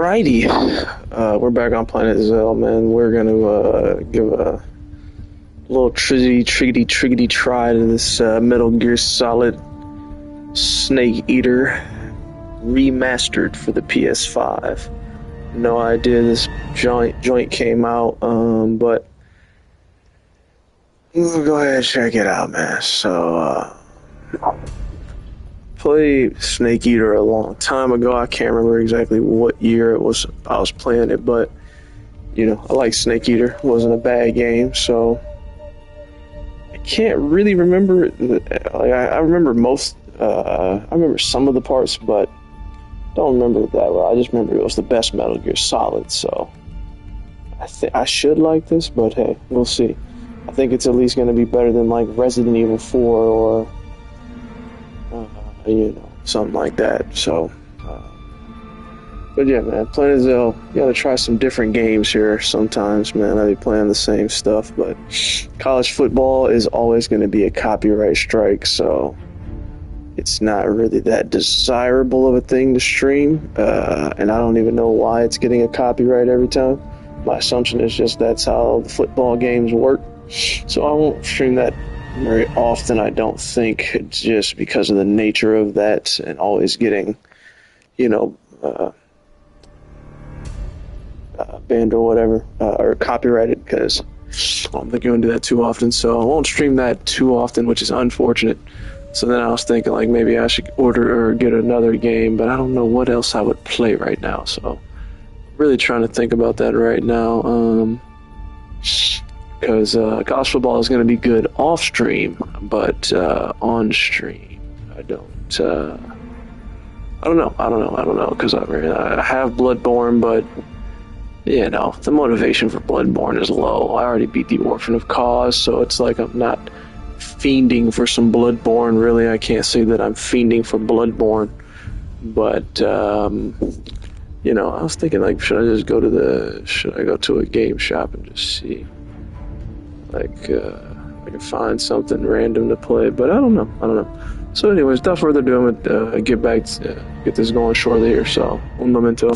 Alrighty, we're back on Planet Zell, man. We're gonna give a little triggity try to this Metal Gear Solid Snake Eater remastered for the PS5. No idea this joint came out, but we'll go ahead and check it out, man. So, played Snake Eater a long time ago. I can't remember exactly what year it was I was playing it, but I like Snake Eater. It wasn't a bad game, so I can't really remember. I remember most. I remember some of the parts, but don't remember it that well. I just remember it was the best Metal Gear Solid, so I should like this, but hey, we'll see. I think it's at least going to be better than like Resident Evil 4 or something like that. So, but yeah, man, Planet Zell, you gotta try some different games here sometimes, man. I be playing the same stuff, but college football is always going to be a copyright strike, so it's not really that desirable of a thing to stream, and I don't even know why it's getting a copyright every time. My assumption is just that's how the football games work, so I won't stream that very often. I don't think it's just because of the nature of that and always getting, banned or whatever, or copyrighted, because I don't think I'm going to do that too often, so I won't stream that too often, which is unfortunate. So then I was thinking like maybe I should order or get another game, but I don't know what else I would play right now, so really trying to think about that right now, because college football is going to be good off stream, but on stream I don't know, because I have Bloodborne, but the motivation for Bloodborne is low. I already beat the Orphan of Cause, so it's like I'm not fiending for some Bloodborne. Really, I can't say that I'm fiending for Bloodborne, but I was thinking like, should I go to a game shop and just see, like, I can find something random to play, but I don't know. So anyways, without further ado, I'm gonna get this going shortly here, so un momento.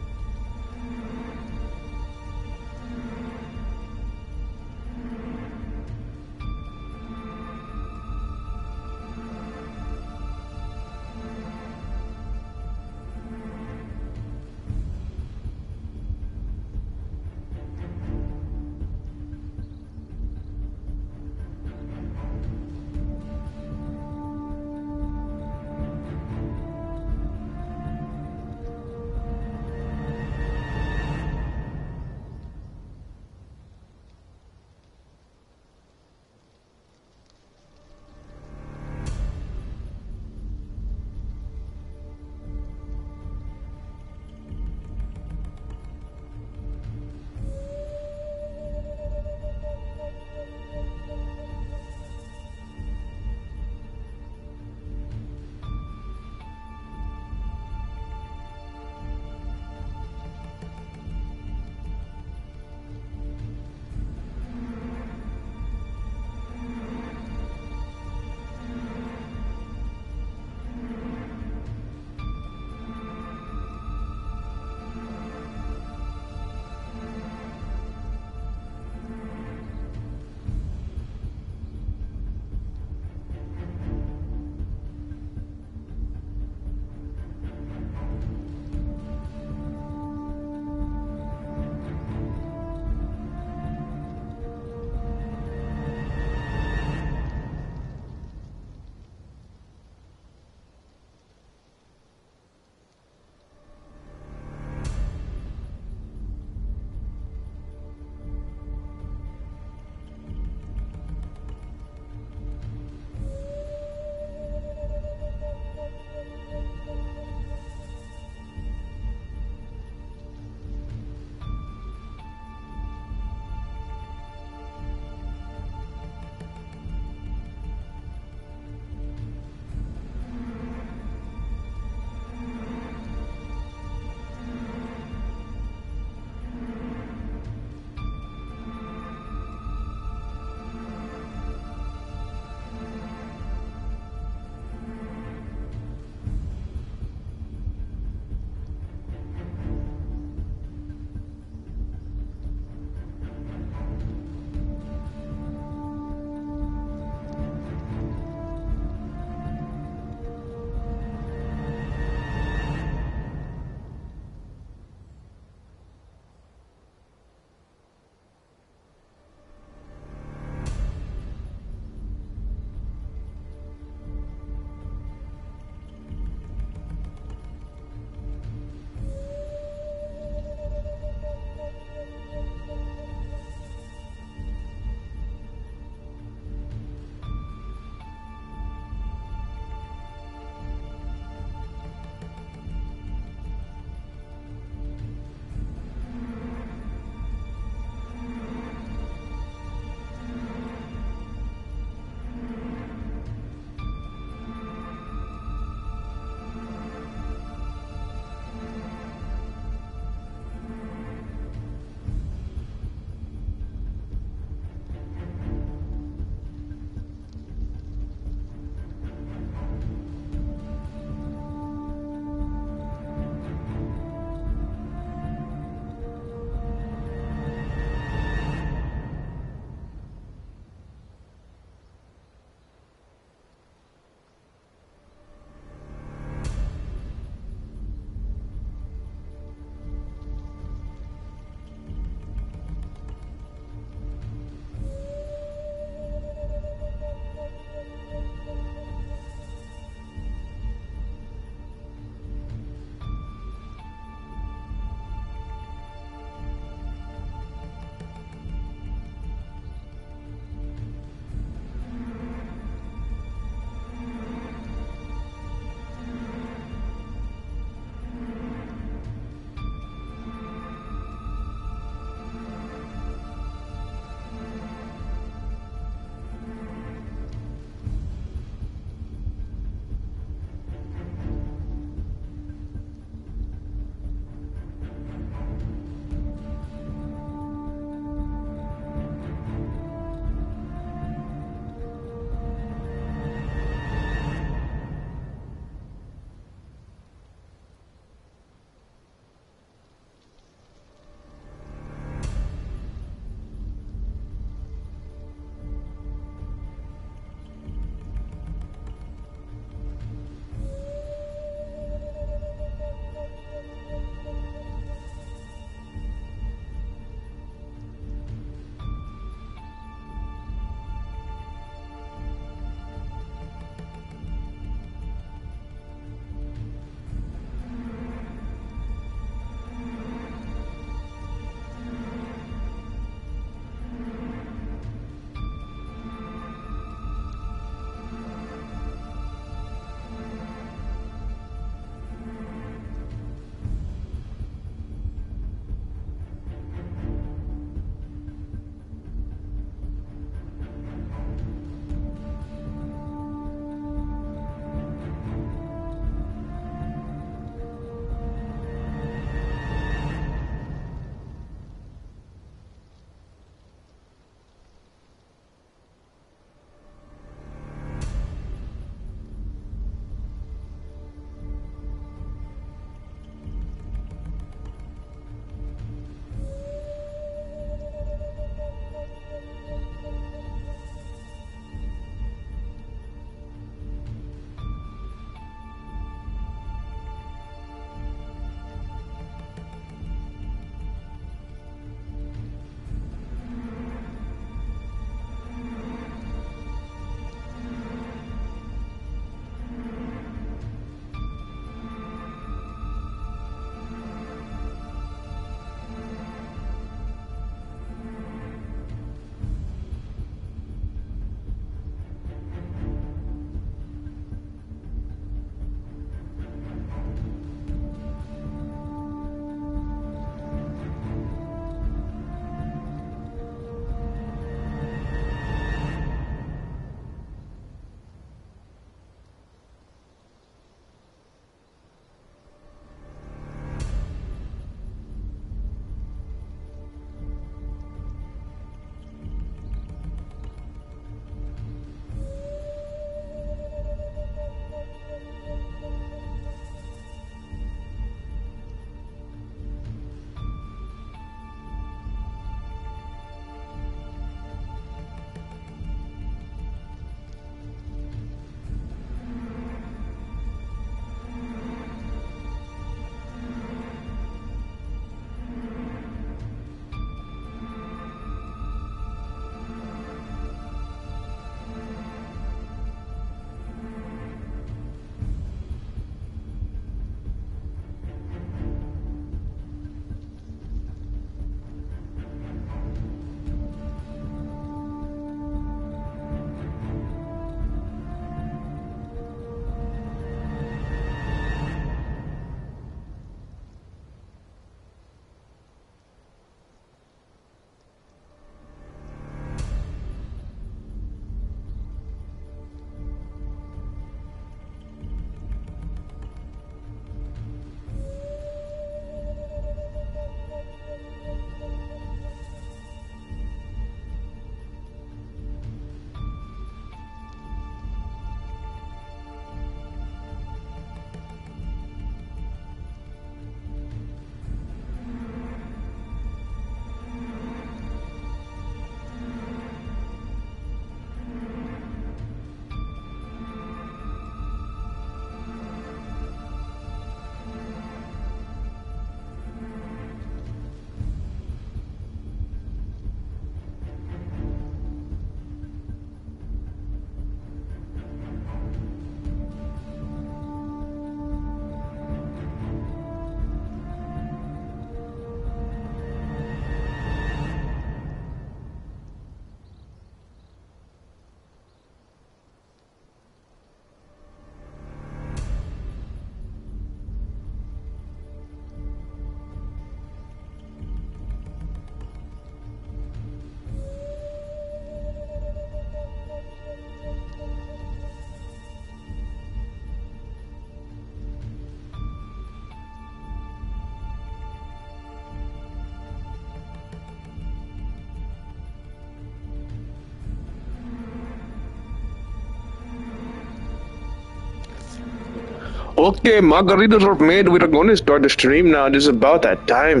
Okay, margaritas are made. We're going to start the stream now. It's about that time.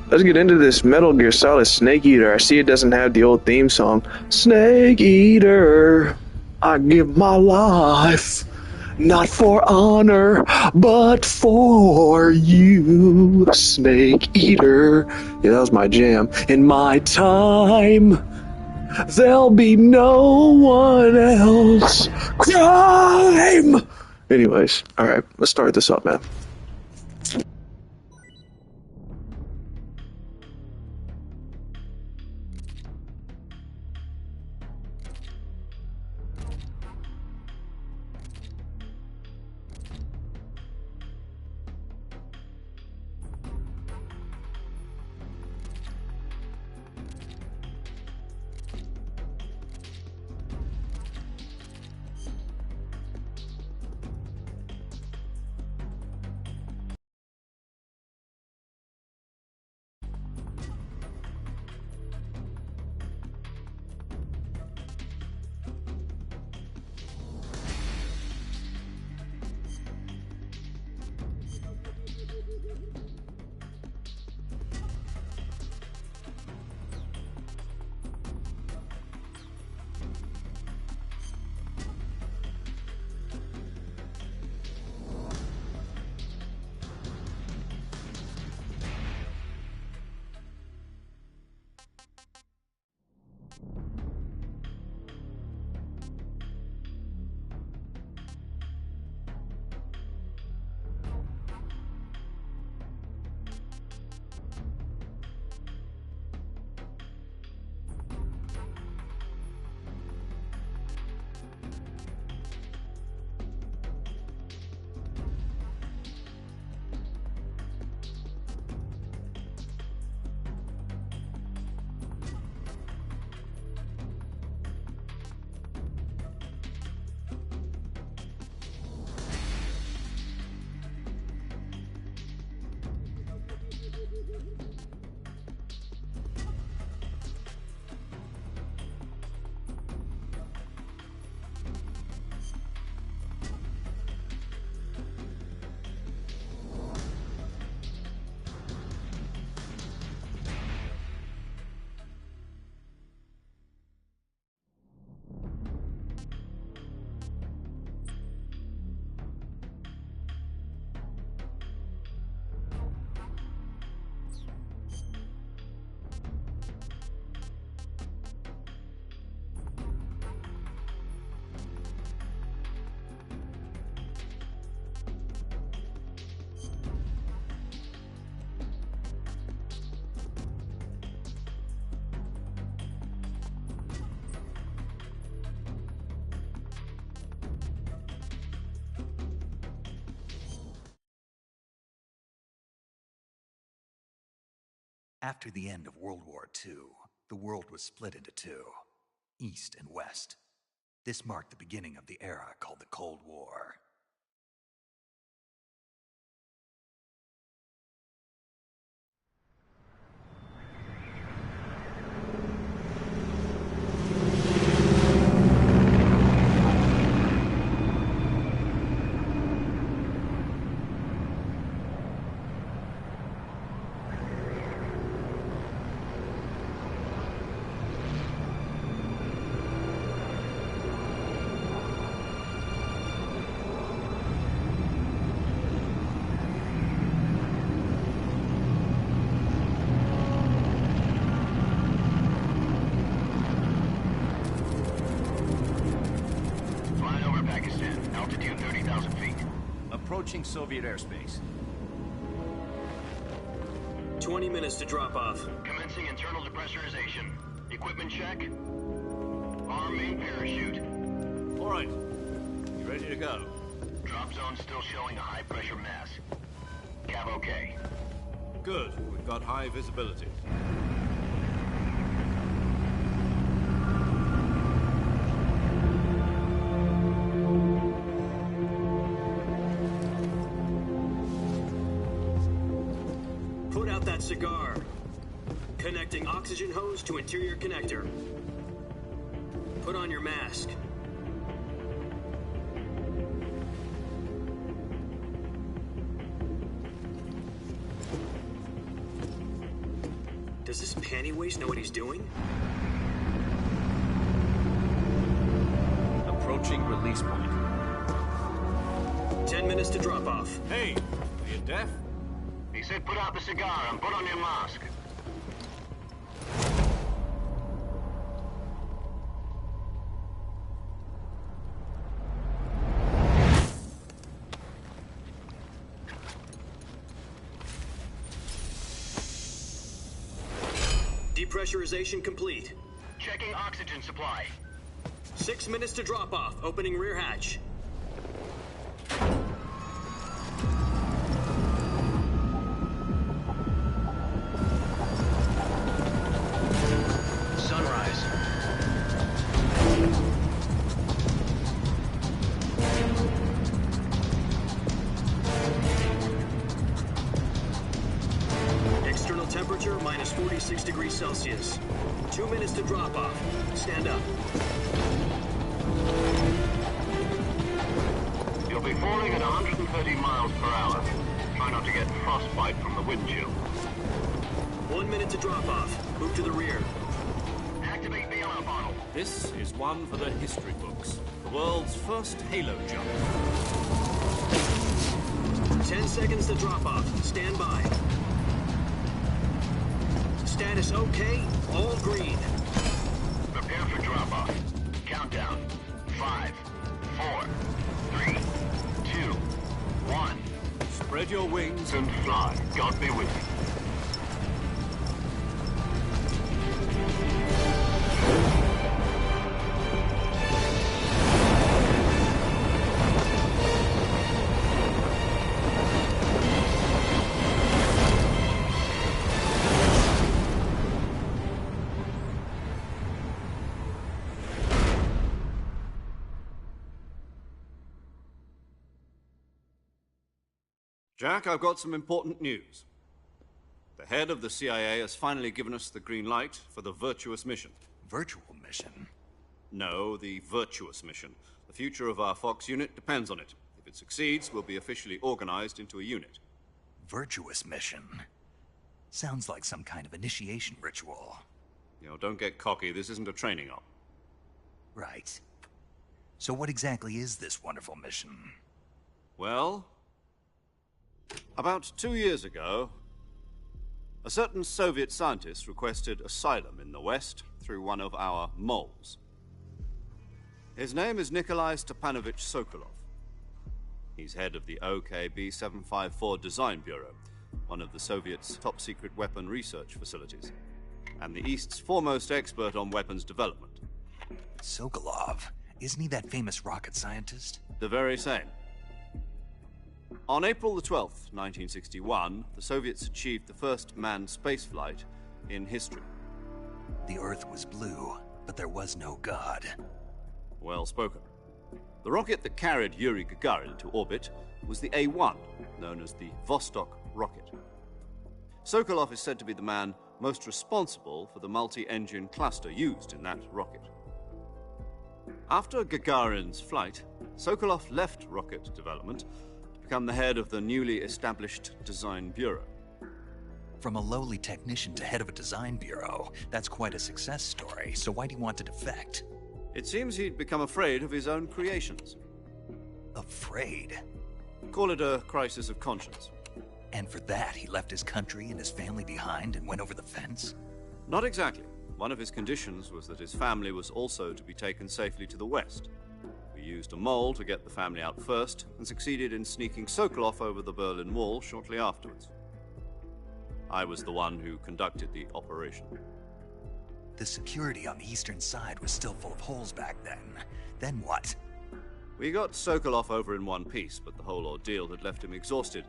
Let's get into this Metal Gear Solid Snake Eater. I see it doesn't have the old theme song. Snake Eater, I give my life, not for honor, but for you. Snake Eater. Yeah, that was my jam. In my time, there'll be no one else. Crime! Anyways, alright, let's start this up, man. After the end of World War II, the world was split into two, East and West. This marked the beginning of the era called the Cold War. Approaching Soviet airspace. 20 minutes to drop off. Commencing internal depressurization. Equipment check. Arm main parachute. All right. You ready to go? Drop zone still showing a high pressure mass. Cav okay. Good. We've got high visibility. Put out that cigar. Connecting oxygen hose to interior connector. Put on your mask. anyways know what he's doing? Approaching release point. 10 minutes to drop off. Hey, are you deaf? He said put out the cigar and put on your mask. Depressurization complete. Checking oxygen supply. 6 minutes to drop off. Opening rear hatch. Sunrise. External temperature minus 46 degrees Celsius. 2 minutes to drop off. Stand up. You'll be falling at 130 miles per hour. Try not to get frostbite from the wind chill. 1 minute to drop off. Move to the rear. Activate the air bottle. This is one for the history books. The world's first halo jump. 10 seconds to drop off. Stand by. Status okay. All green. Prepare for drop-off. Countdown. 5, 4, 3, 2, 1. Spread your wings And fly. God be with you. Jack, I've got some important news. The head of the CIA has finally given us the green light for the virtuous mission. Virtual mission? No, the virtuous mission. The future of our Fox unit depends on it. If it succeeds, we'll be officially organized into a unit. Virtuous mission? Sounds like some kind of initiation ritual. You know, don't get cocky. This isn't a training op. Right. So what exactly is this wonderful mission? Well, about 2 years ago, a certain Soviet scientist requested asylum in the West through one of our moles. His name is Nikolai Stepanovich Sokolov. He's head of the OKB 754 Design Bureau, one of the Soviets' top-secret weapon research facilities, and the East's foremost expert on weapons development. Sokolov? Isn't he that famous rocket scientist? The very same. On April the 12th, 1961, the Soviets achieved the first manned spaceflight in history. The Earth was blue, but there was no God. Well spoken. The rocket that carried Yuri Gagarin into orbit was the A-1, known as the Vostok rocket. Sokolov is said to be the man most responsible for the multi-engine cluster used in that rocket. After Gagarin's flight, Sokolov left rocket development to become the head of the newly established Design Bureau. From a lowly technician to head of a design bureau, that's quite a success story, so why'd he want to defect? It seems he'd become afraid of his own creations. Afraid? Call it a crisis of conscience. And for that, he left his country and his family behind and went over the fence? Not exactly. One of his conditions was that his family was also to be taken safely to the West. We used a mole to get the family out first, and succeeded in sneaking Sokolov over the Berlin Wall shortly afterwards. I was the one who conducted the operation. The security on the eastern side was still full of holes back then. Then what? We got Sokolov over in one piece, but the whole ordeal had left him exhausted,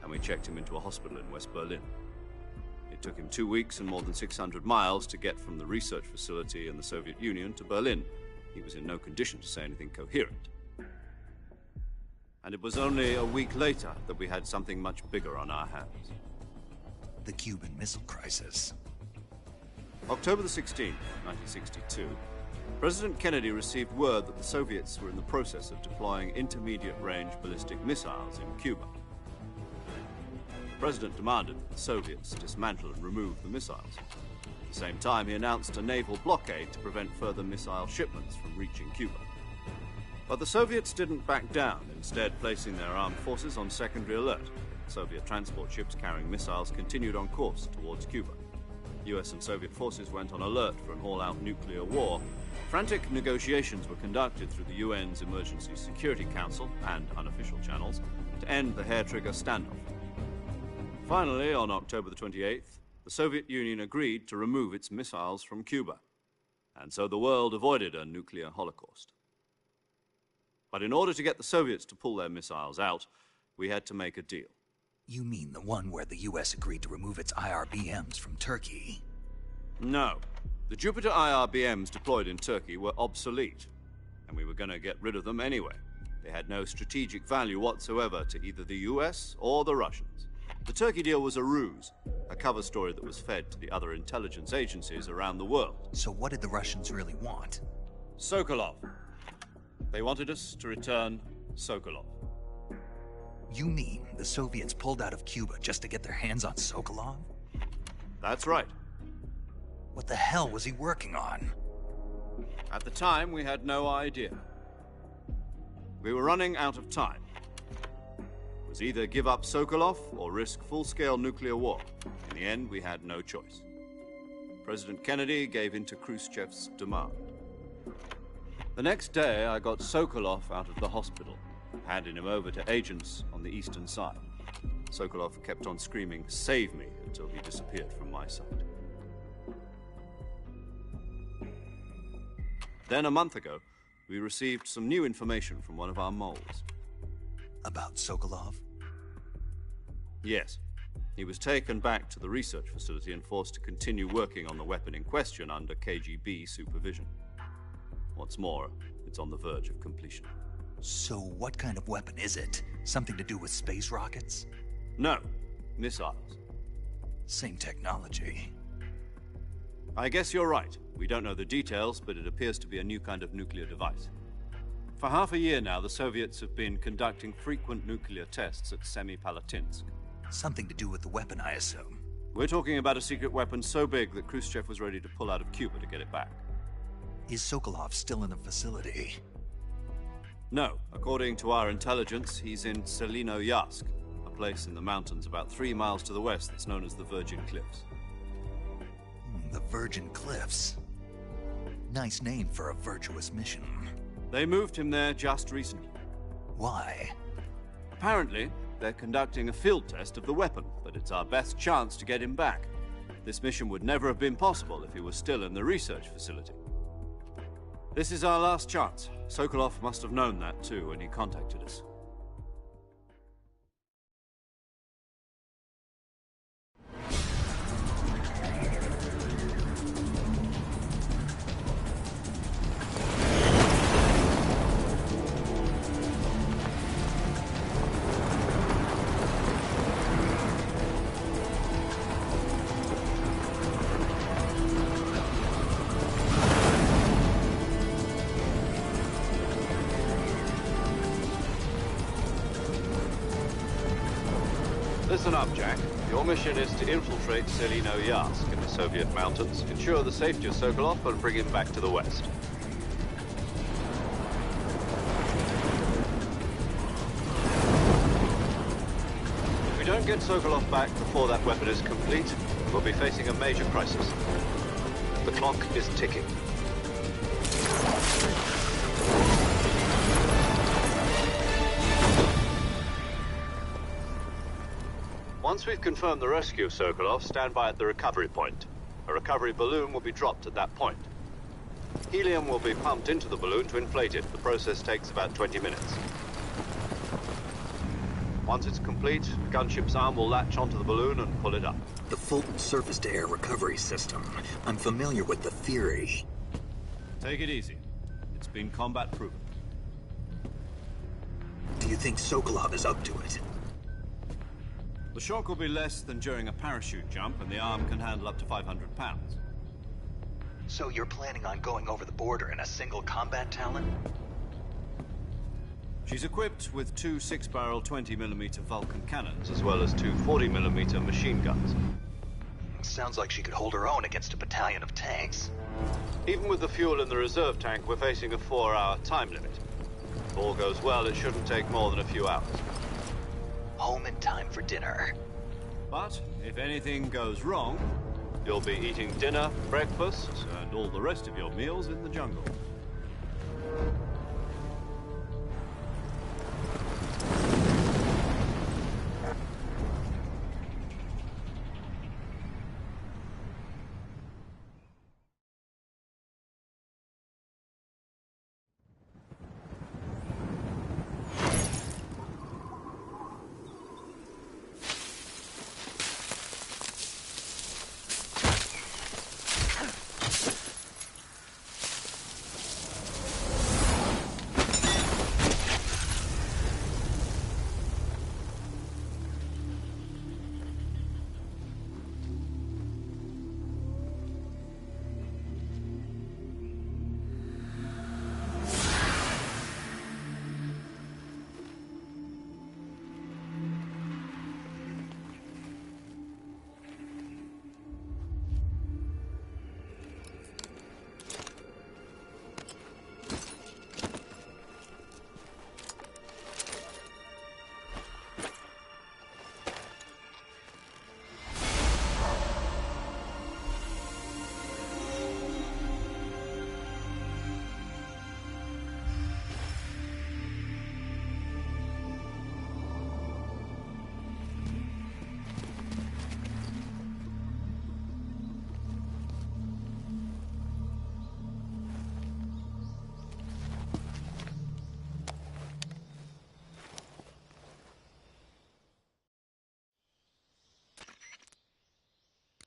and we checked him into a hospital in West Berlin. It took him 2 weeks and more than 600 miles to get from the research facility in the Soviet Union to Berlin. He was in no condition to say anything coherent. And it was only a week later that we had something much bigger on our hands. The Cuban Missile Crisis. October the 16th, 1962, President Kennedy received word that the Soviets were in the process of deploying intermediate-range ballistic missiles in Cuba. The President demanded that the Soviets dismantle and remove the missiles. At the same time, he announced a naval blockade to prevent further missile shipments from reaching Cuba. But the Soviets didn't back down, instead placing their armed forces on secondary alert. Soviet transport ships carrying missiles continued on course towards Cuba. US and Soviet forces went on alert for an all-out nuclear war. Frantic negotiations were conducted through the UN's Emergency Security Council and unofficial channels to end the hair-trigger standoff. Finally, on October the 28th, the Soviet Union agreed to remove its missiles from Cuba, and so the world avoided a nuclear holocaust. But in order to get the Soviets to pull their missiles out, we had to make a deal. You mean the one where the US agreed to remove its IRBMs from Turkey? No. The Jupiter IRBMs deployed in Turkey were obsolete, and we were going to get rid of them anyway. They had no strategic value whatsoever to either the US or the Russians. The Turkey deal was a ruse, a cover story that was fed to the other intelligence agencies around the world. So what did the Russians really want? Sokolov. They wanted us to return Sokolov. You mean the Soviets pulled out of Cuba just to get their hands on Sokolov? That's right. What the hell was he working on? At the time, we had no idea. We were running out of time. It was either give up Sokolov or risk full-scale nuclear war. In the end, we had no choice. President Kennedy gave in to Khrushchev's demand. The next day, I got Sokolov out of the hospital, handing him over to agents on the eastern side. Sokolov kept on screaming, "Save me," until he disappeared from my sight. Then, a month ago, we received some new information from one of our moles. About Sokolov? Yes. He was taken back to the research facility and forced to continue working on the weapon in question under KGB supervision. What's more, it's on the verge of completion. So what kind of weapon is it? Something to do with space rockets? No, missiles. Same technology. I guess you're right. We don't know the details, but it appears to be a new kind of nuclear device. For half a year now, the Soviets have been conducting frequent nuclear tests at Semipalatinsk. Something to do with the weapon, I assume. We're talking about a secret weapon so big that Khrushchev was ready to pull out of Cuba to get it back. Is Sokolov still in the facility? No. According to our intelligence, he's in Selinoyarsk, a place in the mountains about 3 miles to the west that's known as the Virgin Cliffs. The Virgin Cliffs. Nice name for a virtuous mission. They moved him there just recently. Why? Apparently, they're conducting a field test of the weapon, but it's our best chance to get him back. This mission would never have been possible if he was still in the research facility. This is our last chance. Sokolov must have known that too when he contacted us. Listen up, Jack. Your mission is to infiltrate Selinoyarsk in the Soviet mountains, ensure the safety of Sokolov, and bring him back to the west. If we don't get Sokolov back before that weapon is complete, we'll be facing a major crisis. The clock is ticking. Once we've confirmed the rescue of Sokolov, stand by at the recovery point. A recovery balloon will be dropped at that point. Helium will be pumped into the balloon to inflate it. The process takes about 20 minutes. Once it's complete, the gunship's arm will latch onto the balloon and pull it up. The Fulton surface-to-air recovery system. I'm familiar with the theory. Take it easy. It's been combat-proven. Do you think Sokolov is up to it? The shock will be less than during a parachute jump, and the arm can handle up to 500 pounds. So you're planning on going over the border in a single combat Talon? She's equipped with 2 6-barrel 20mm Vulcan cannons, as well as 2 40mm machine guns. Sounds like she could hold her own against a battalion of tanks. Even with the fuel in the reserve tank, we're facing a 4-hour time limit. If all goes well, it shouldn't take more than a few hours. Home in time for dinner. But if anything goes wrong, you'll be eating dinner, breakfast, and all the rest of your meals in the jungle.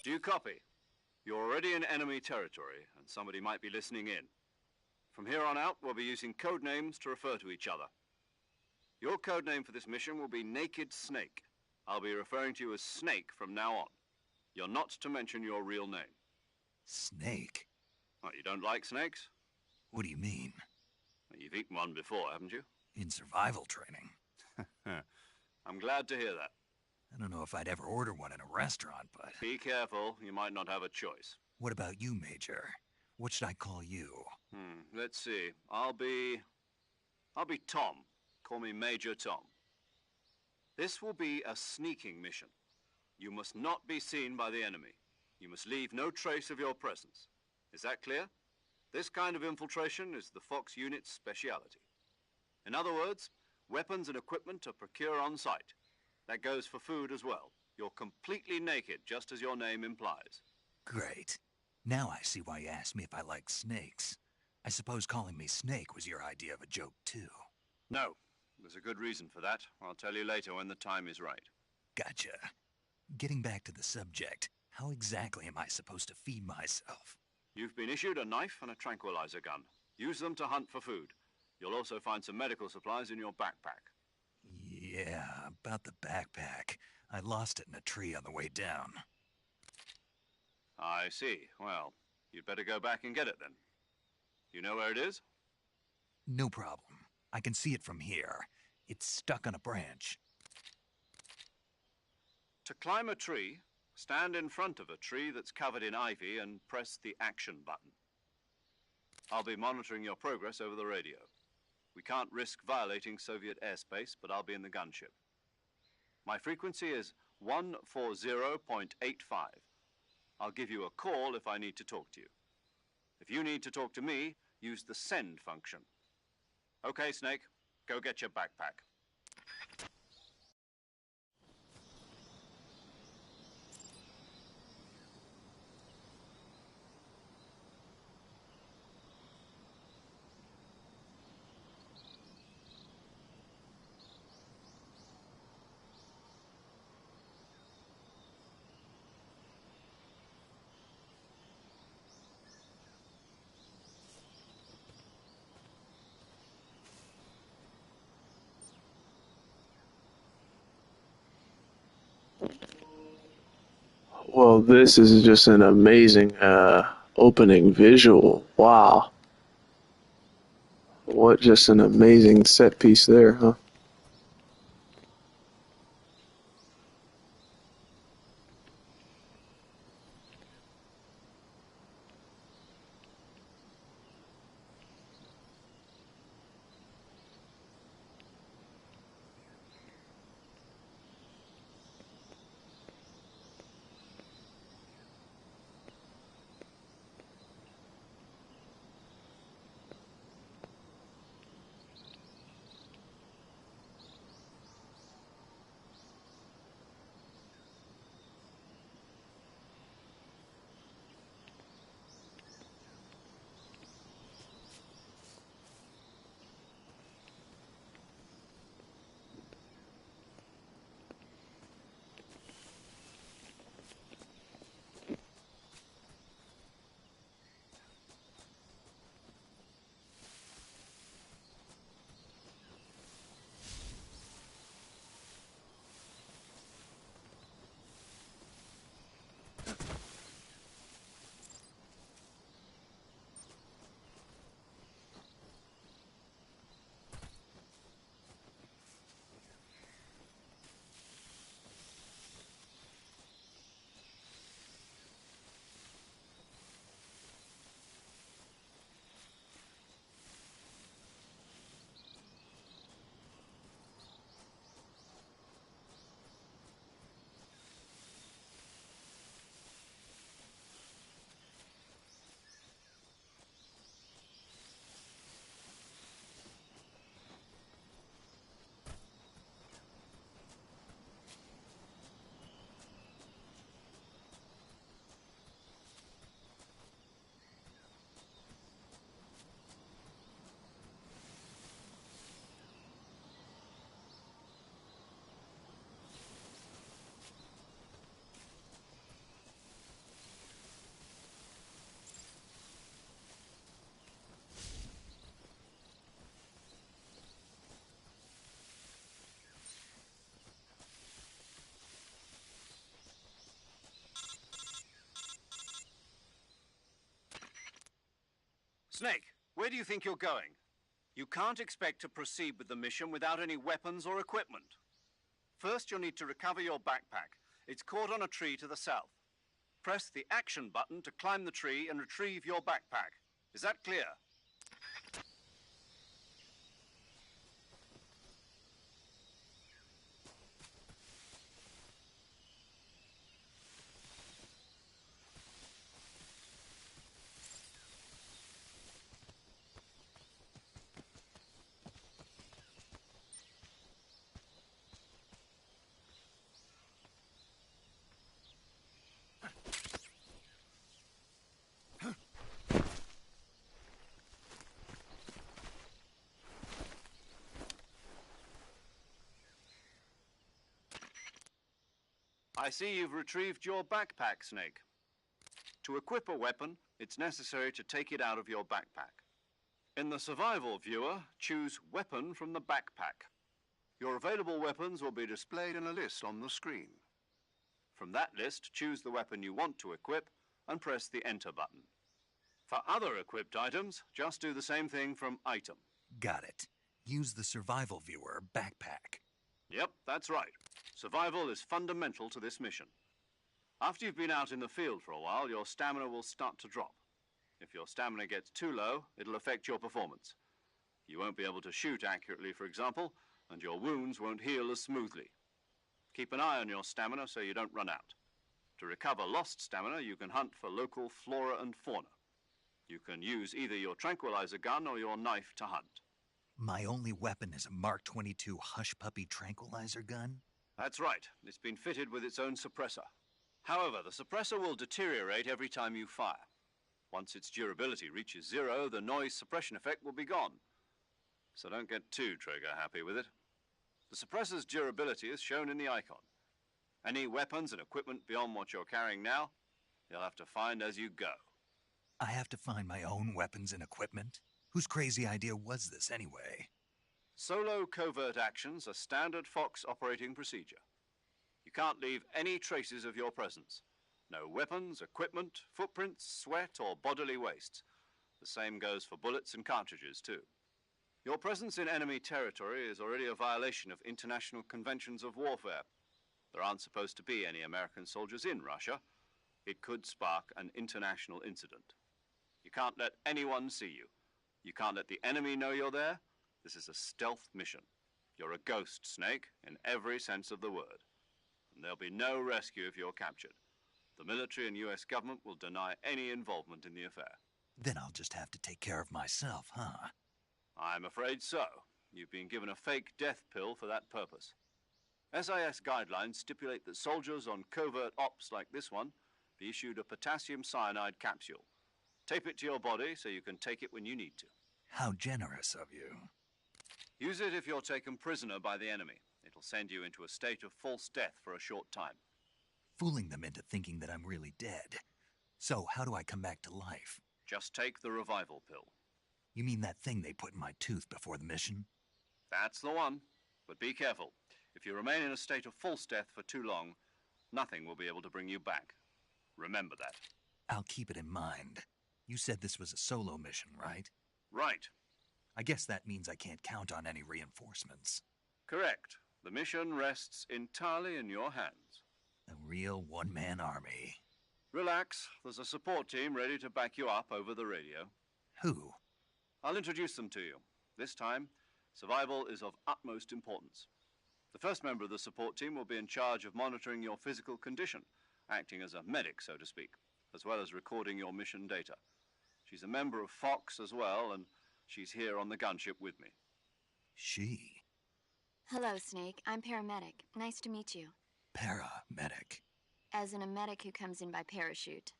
Do you copy? You're already in enemy territory, and somebody might be listening in. From here on out, we'll be using code names to refer to each other. Your code name for this mission will be Naked Snake. I'll be referring to you as Snake from now on. You're not to mention your real name. Snake? What, you don't like snakes? What do you mean? Well, you've eaten one before, haven't you? In survival training. I'm glad to hear that. I don't know if I'd ever order one in a restaurant, but... Be careful, you might not have a choice. What about you, Major? What should I call you? Let's see. I'll be Tom. Call me Major Tom. This will be a sneaking mission. You must not be seen by the enemy. You must leave no trace of your presence. Is that clear? This kind of infiltration is the Fox unit's speciality. In other words, weapons and equipment are procured on site. That goes for food as well. You're completely naked, just as your name implies. Great. Now I see why you asked me if I like snakes. I suppose calling me Snake was your idea of a joke, too. No. There's a good reason for that. I'll tell you later when the time is right. Gotcha. Getting back to the subject, how exactly am I supposed to feed myself? You've been issued a knife and a tranquilizer gun. Use them to hunt for food. You'll also find some medical supplies in your backpack. Yeah, about the backpack. I lost it in a tree on the way down. I see. Well, you'd better go back and get it then. You know where it is? No problem. I can see it from here. It's stuck on a branch. To climb a tree, stand in front of a tree that's covered in ivy and press the action button. I'll be monitoring your progress over the radio. We can't risk violating Soviet airspace, but I'll be in the gunship. My frequency is 140.85. I'll give you a call if I need to talk to you. If you need to talk to me, use the send function. Okay, Snake, go get your backpack. Well, this is just an amazing opening visual. Wow. What just an amazing set piece there, huh? Snake, where do you think you're going? You can't expect to proceed with the mission without any weapons or equipment. First, you'll need to recover your backpack. It's caught on a tree to the south. Press the action button to climb the tree and retrieve your backpack. Is that clear? I see you've retrieved your backpack, Snake. To equip a weapon, it's necessary to take it out of your backpack. In the survival viewer, choose Weapon from the backpack. Your available weapons will be displayed in a list on the screen. From that list, choose the weapon you want to equip and press the Enter button. For other equipped items, just do the same thing from Item. Got it. Use the survival viewer backpack. Yep, that's right. Survival is fundamental to this mission. After you've been out in the field for a while, your stamina will start to drop. If your stamina gets too low, it'll affect your performance. You won't be able to shoot accurately, for example, and your wounds won't heal as smoothly. Keep an eye on your stamina so you don't run out. To recover lost stamina, you can hunt for local flora and fauna. You can use either your tranquilizer gun or your knife to hunt. My only weapon is a Mark 22 Hush Puppy tranquilizer gun? That's right. It's been fitted with its own suppressor. However, the suppressor will deteriorate every time you fire. Once its durability reaches 0, the noise suppression effect will be gone. So don't get too trigger-happy with it. The suppressor's durability is shown in the icon. Any weapons and equipment beyond what you're carrying now, you'll have to find as you go. I have to find my own weapons and equipment? Whose crazy idea was this, anyway? Solo covert actions are standard Fox operating procedure. You can't leave any traces of your presence. No weapons, equipment, footprints, sweat, or bodily wastes. The same goes for bullets and cartridges, too. Your presence in enemy territory is already a violation of international conventions of warfare. There aren't supposed to be any American soldiers in Russia. It could spark an international incident. You can't let anyone see you. You can't let the enemy know you're there. This is a stealth mission. You're a ghost, Snake, in every sense of the word. And there'll be no rescue if you're captured. The military and U.S. government will deny any involvement in the affair. Then I'll just have to take care of myself, huh? I'm afraid so. You've been given a fake death pill for that purpose. SIS guidelines stipulate that soldiers on covert ops like this one be issued a potassium cyanide capsule. Tape it to your body so you can take it when you need to. How generous of you. Use it if you're taken prisoner by the enemy. It'll send you into a state of false death for a short time. Fooling them into thinking that I'm really dead. So, how do I come back to life? Just take the revival pill. You mean that thing they put in my tooth before the mission? That's the one. But be careful. If you remain in a state of false death for too long, nothing will be able to bring you back. Remember that. I'll keep it in mind. You said this was a solo mission, right? Right. I guess that means I can't count on any reinforcements. Correct. The mission rests entirely in your hands. A real one-man army. Relax. There's a support team ready to back you up over the radio. Who? I'll introduce them to you. This time, survival is of utmost importance. The first member of the support team will be in charge of monitoring your physical condition, acting as a medic, so to speak, as well as recording your mission data. She's a member of Fox as well, and she's here on the gunship with me. She? Hello, Snake. I'm paramedic. Nice to meet you. Paramedic. As in a medic who comes in by parachute.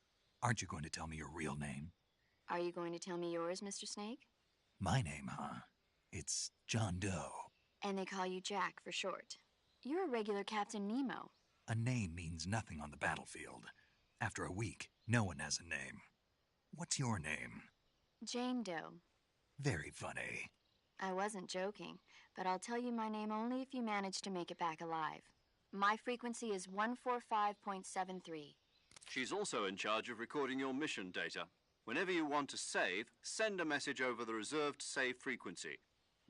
Aren't you going to tell me your real name? Are you going to tell me yours, Mr. Snake? My name, huh? It's John Doe. And they call you Jack for short. You're a regular Captain Nemo. A name means nothing on the battlefield. After a week, no one has a name. What's your name? Jane Doe. Very funny. I wasn't joking, but I'll tell you my name only if you manage to make it back alive. My frequency is 145.73. She's also in charge of recording your mission data. Whenever you want to save, send a message over the reserved save frequency,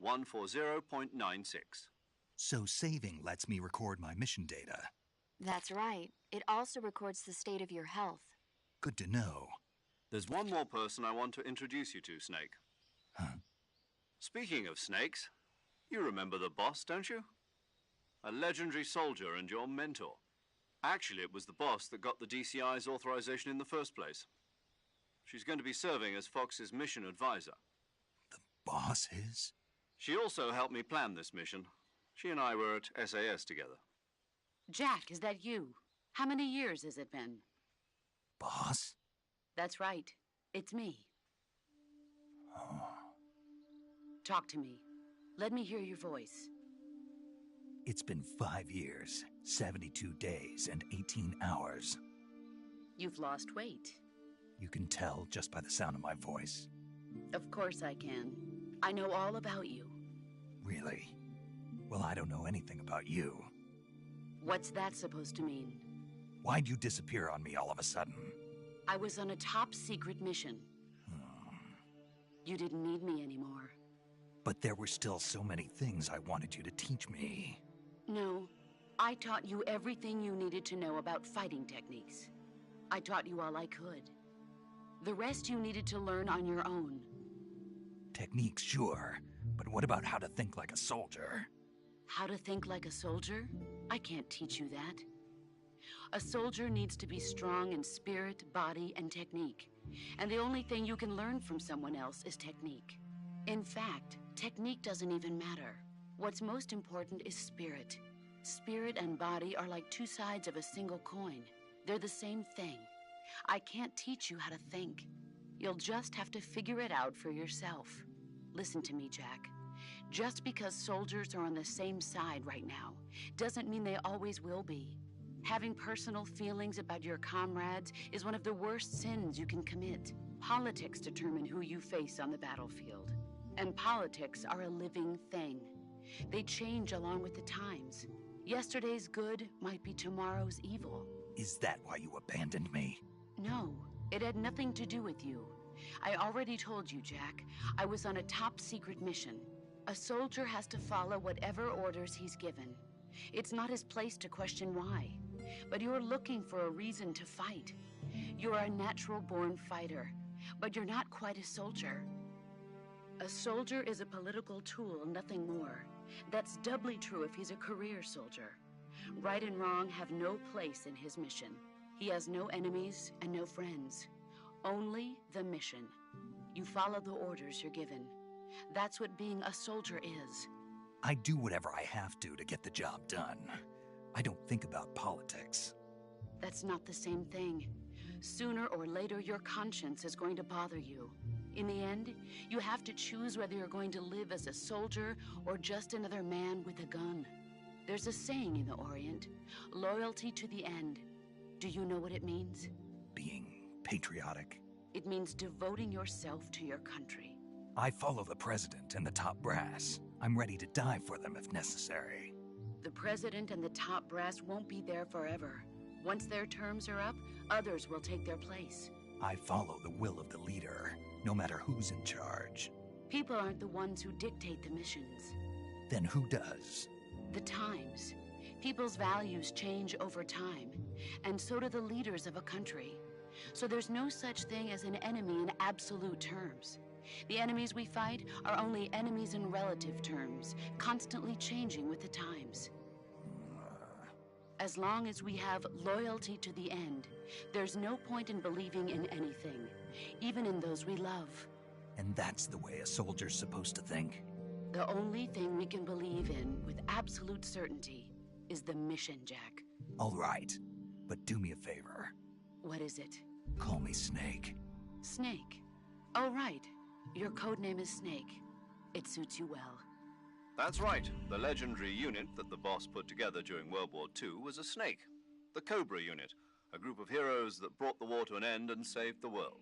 140.96. So saving lets me record my mission data. That's right. It also records the state of your health. Good to know. There's one more person I want to introduce you to, Snake. Huh? Speaking of snakes, you remember the boss, don't you? A legendary soldier and your mentor. Actually, it was the boss that got the DCI's authorization in the first place. She's going to be serving as Fox's mission advisor. The boss is? She also helped me plan this mission. She and I were at SAS together. Jack, is that you? How many years has it been? Boss? That's right. It's me. Oh. Talk to me. Let me hear your voice. It's been 5 years, 72 days, and 18 hours. You've lost weight. You can tell just by the sound of my voice. Of course I can. I know all about you. Really? Well, I don't know anything about you. What's that supposed to mean? Why'd you disappear on me all of a sudden? I was on a top-secret mission. You didn't need me anymore. But there were still so many things I wanted you to teach me. No, I taught you everything you needed to know about fighting techniques. I taught you all I could. The rest you needed to learn on your own. Techniques, sure. But what about how to think like a soldier? How to think like a soldier? I can't teach you that. A soldier needs to be strong in spirit, body, and technique. And the only thing you can learn from someone else is technique. In fact, technique doesn't even matter. What's most important is spirit. Spirit and body are like two sides of a single coin. They're the same thing. I can't teach you how to think. You'll just have to figure it out for yourself. Listen to me, Jack. Just because soldiers are on the same side right now doesn't mean they always will be. Having personal feelings about your comrades is one of the worst sins you can commit. Politics determine who you face on the battlefield. And politics are a living thing. They change along with the times. Yesterday's good might be tomorrow's evil. Is that why you abandoned me? No, it had nothing to do with you. I already told you, Jack. I was on a top-secret mission. A soldier has to follow whatever orders he's given. It's not his place to question why. But you're looking for a reason to fight. You're a natural-born fighter, but you're not quite a soldier. A soldier is a political tool, nothing more. That's doubly true if he's a career soldier. Right and wrong have no place in his mission. He has no enemies and no friends. Only the mission. You follow the orders you're given. That's what being a soldier is. I do whatever I have to get the job done. I don't think about politics. That's not the same thing. Sooner or later, your conscience is going to bother you. In the end, you have to choose whether you're going to live as a soldier or just another man with a gun. There's a saying in the Orient, loyalty to the end. Do you know what it means? Being patriotic. It means devoting yourself to your country. I follow the president and the top brass. I'm ready to die for them if necessary. The president and the top brass won't be there forever. Once their terms are up, others will take their place. I follow the will of the leader, no matter who's in charge. People aren't the ones who dictate the missions. Then who does? The times. People's values change over time, and so do the leaders of a country. So there's no such thing as an enemy in absolute terms. The enemies we fight are only enemies in relative terms, constantly changing with the times. As long as we have loyalty to the end, there's no point in believing in anything, even in those we love. And that's the way a soldier's supposed to think? The only thing we can believe in with absolute certainty is the mission, Jack. All right, but do me a favor. What is it? Call me Snake. Snake? Oh, right. Your codename is Snake. It suits you well. That's right. The legendary unit that the boss put together during World War II was a snake. The Cobra unit, a group of heroes that brought the war to an end and saved the world.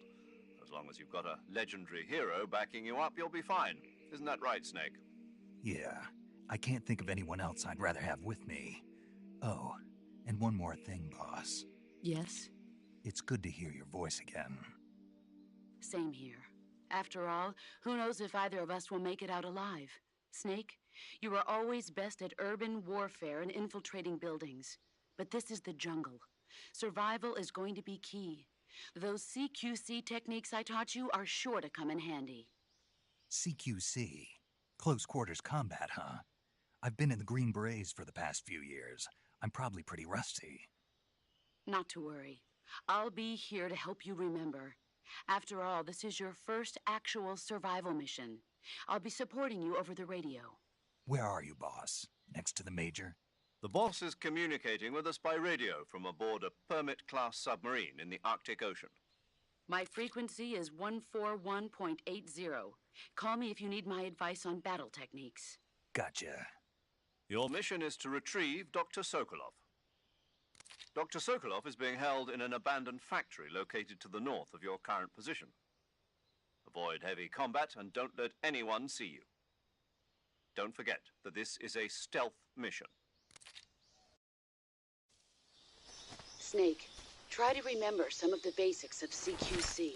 As long as you've got a legendary hero backing you up, you'll be fine. Isn't that right, Snake? Yeah. I can't think of anyone else I'd rather have with me. Oh, and one more thing, boss. Yes? It's good to hear your voice again. Same here. After all, who knows if either of us will make it out alive? Snake, you are always best at urban warfare and infiltrating buildings. But this is the jungle. Survival is going to be key. Those CQC techniques I taught you are sure to come in handy. CQC? Close quarters combat, huh? I've been in the Green Berets for the past few years. I'm probably pretty rusty. Not to worry. I'll be here to help you remember. After all, this is your first actual survival mission. I'll be supporting you over the radio. Where are you, boss? Next to the Major? The boss is communicating with us by radio from aboard a Permit-class submarine in the Arctic Ocean. My frequency is 141.80. Call me if you need my advice on battle techniques. Gotcha. Your mission is to retrieve Dr. Sokolov. Dr. Sokolov is being held in an abandoned factory located to the north of your current position. Avoid heavy combat and don't let anyone see you. Don't forget that this is a stealth mission. Snake, try to remember some of the basics of CQC.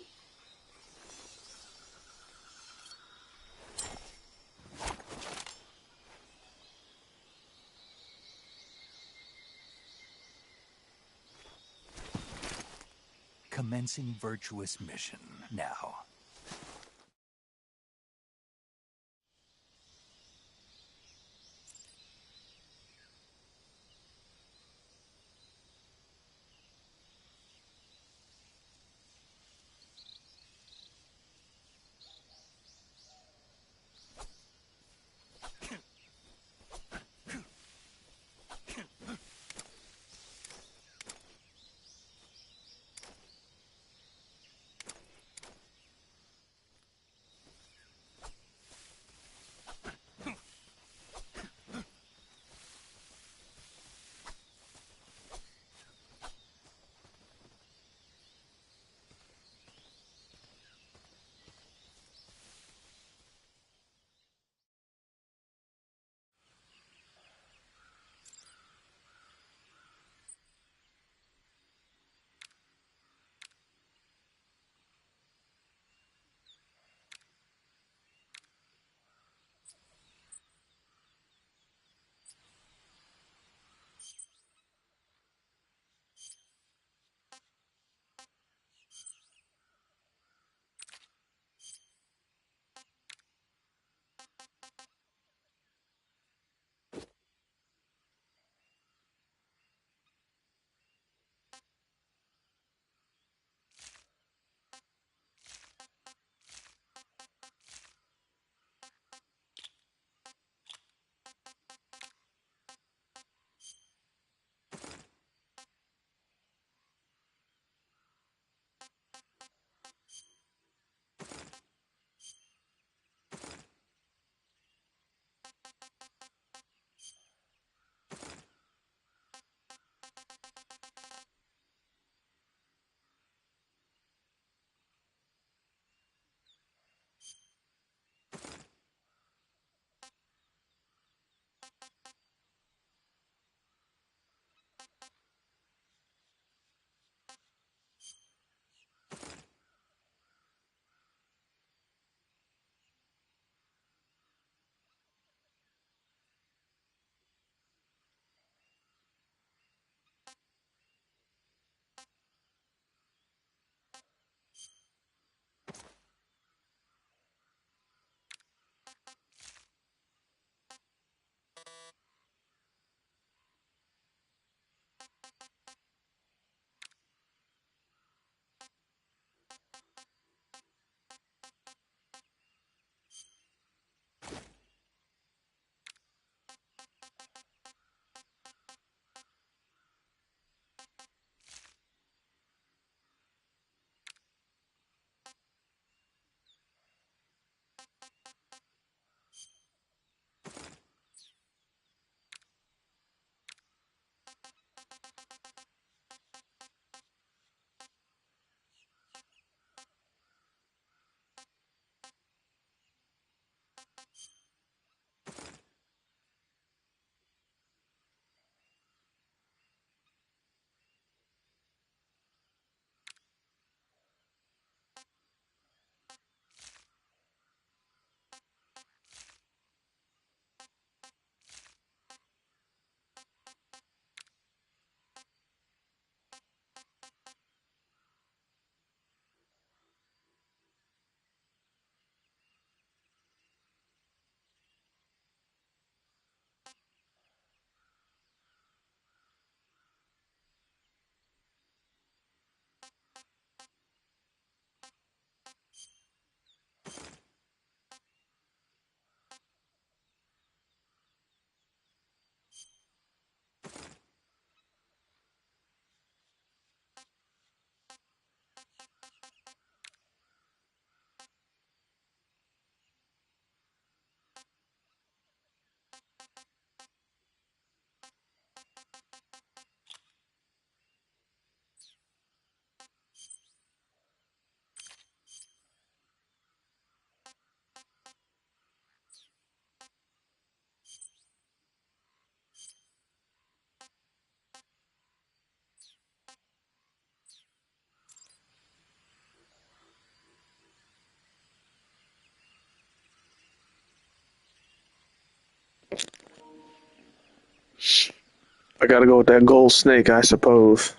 Commencing virtuous mission now. I gotta go with that gold snake, I suppose.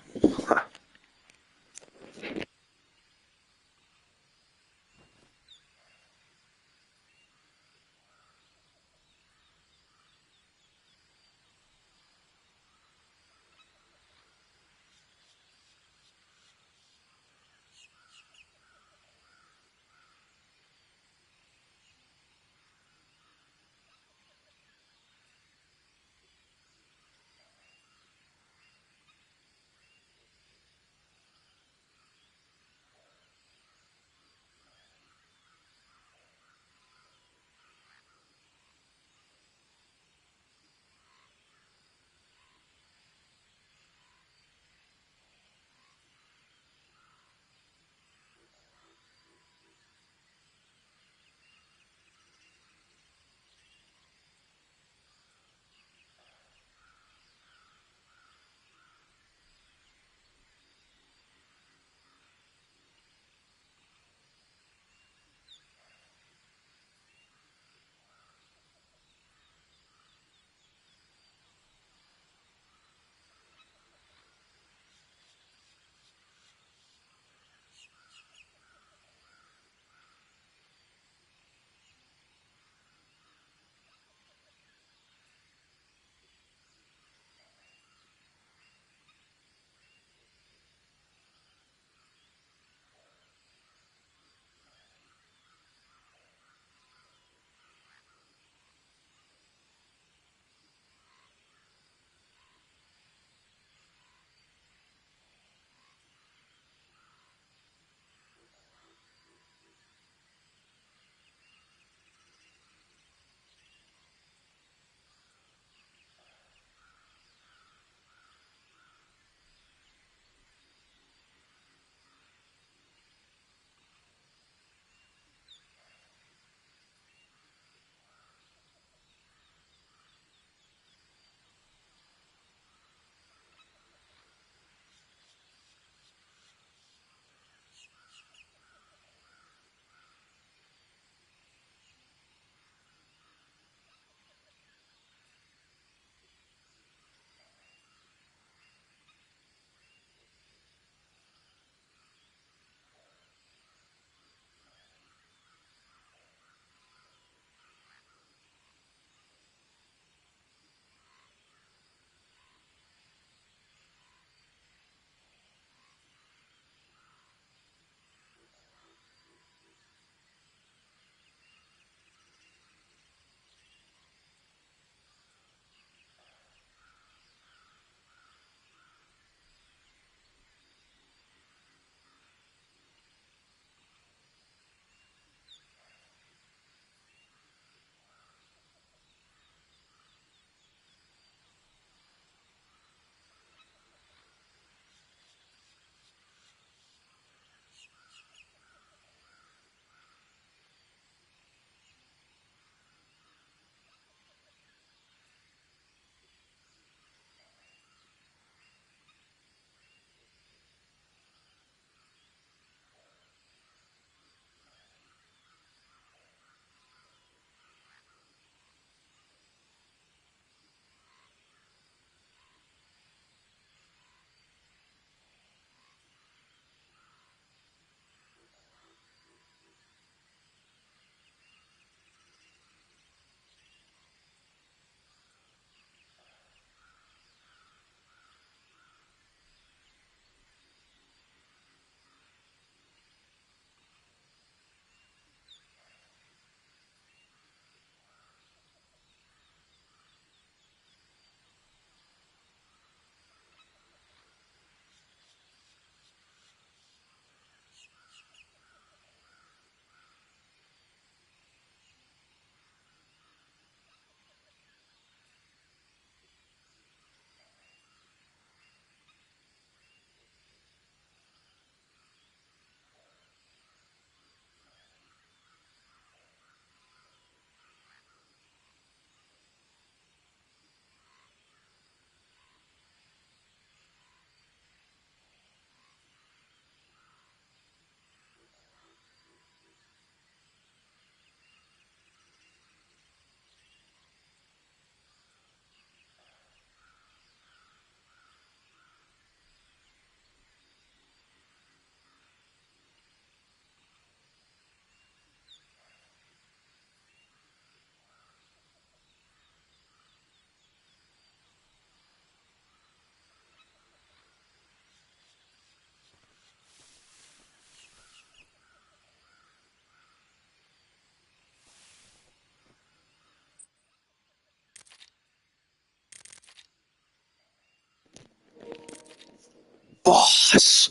boss.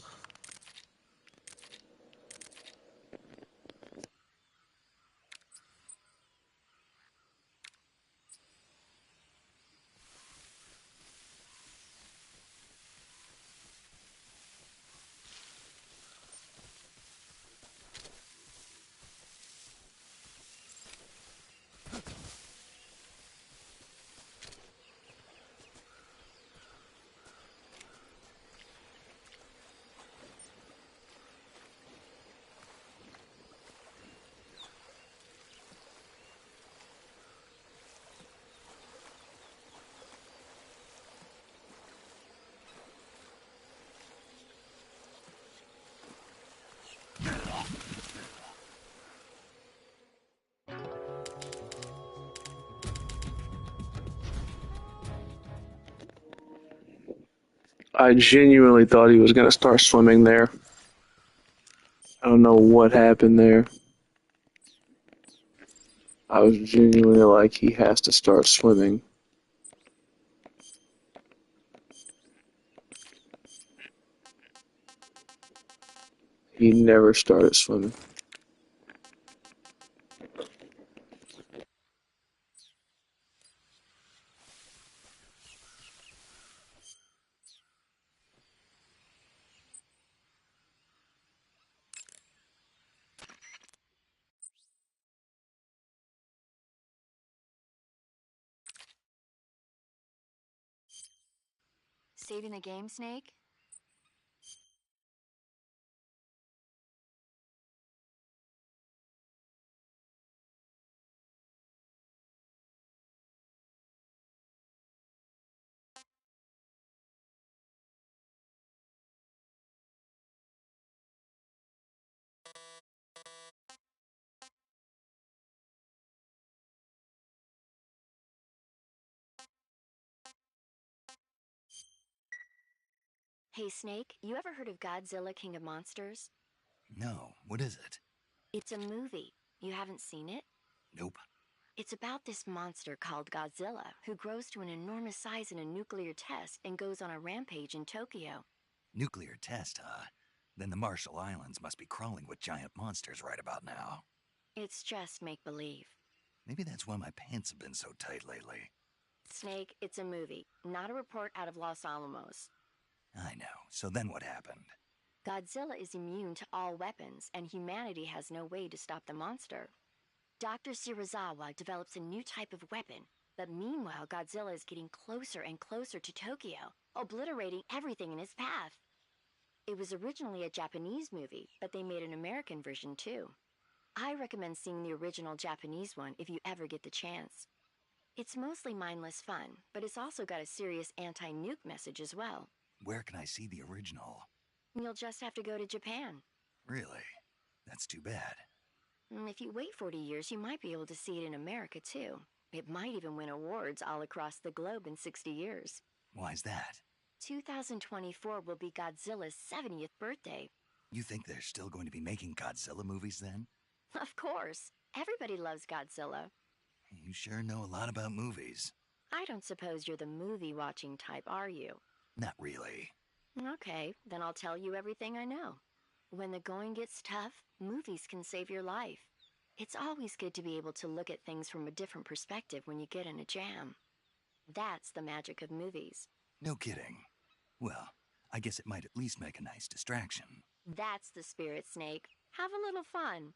I genuinely thought he was going to start swimming there. I don't know what happened there. I was genuinely like, he has to start swimming. He never started swimming. Saving the game, Snake? Hey, Snake, you ever heard of Godzilla King of Monsters? No, what is it? It's a movie. You haven't seen it? Nope. It's about this monster called Godzilla, who grows to an enormous size in a nuclear test and goes on a rampage in Tokyo. Nuclear test, huh? Then the Marshall Islands must be crawling with giant monsters right about now. It's just make-believe. Maybe that's why my pants have been so tight lately. Snake, it's a movie, not a report out of Los Alamos. I know. So then what happened? Godzilla is immune to all weapons, and humanity has no way to stop the monster. Dr. Shirazawa develops a new type of weapon, but meanwhile Godzilla is getting closer and closer to Tokyo, obliterating everything in his path. It was originally a Japanese movie, but they made an American version too. I recommend seeing the original Japanese one if you ever get the chance. It's mostly mindless fun, but it's also got a serious anti-nuke message as well. Where can I see the original? You'll just have to go to Japan. Really? That's too bad. If you wait 40 years, you might be able to see it in America too. It might even win awards all across the globe in 60 years. Why's that? 2024 will be Godzilla's 70th birthday. You think they're still going to be making Godzilla movies then? Of course. Everybody loves Godzilla. You sure know a lot about movies. I don't suppose you're the movie-watching type, are you? Not really. Okay, then I'll tell you everything I know. When the going gets tough, movies can save your life. It's always good to be able to look at things from a different perspective when you get in a jam. That's the magic of movies. No kidding. Well, I guess it might at least make a nice distraction. That's the spirit, Snake. Have a little fun.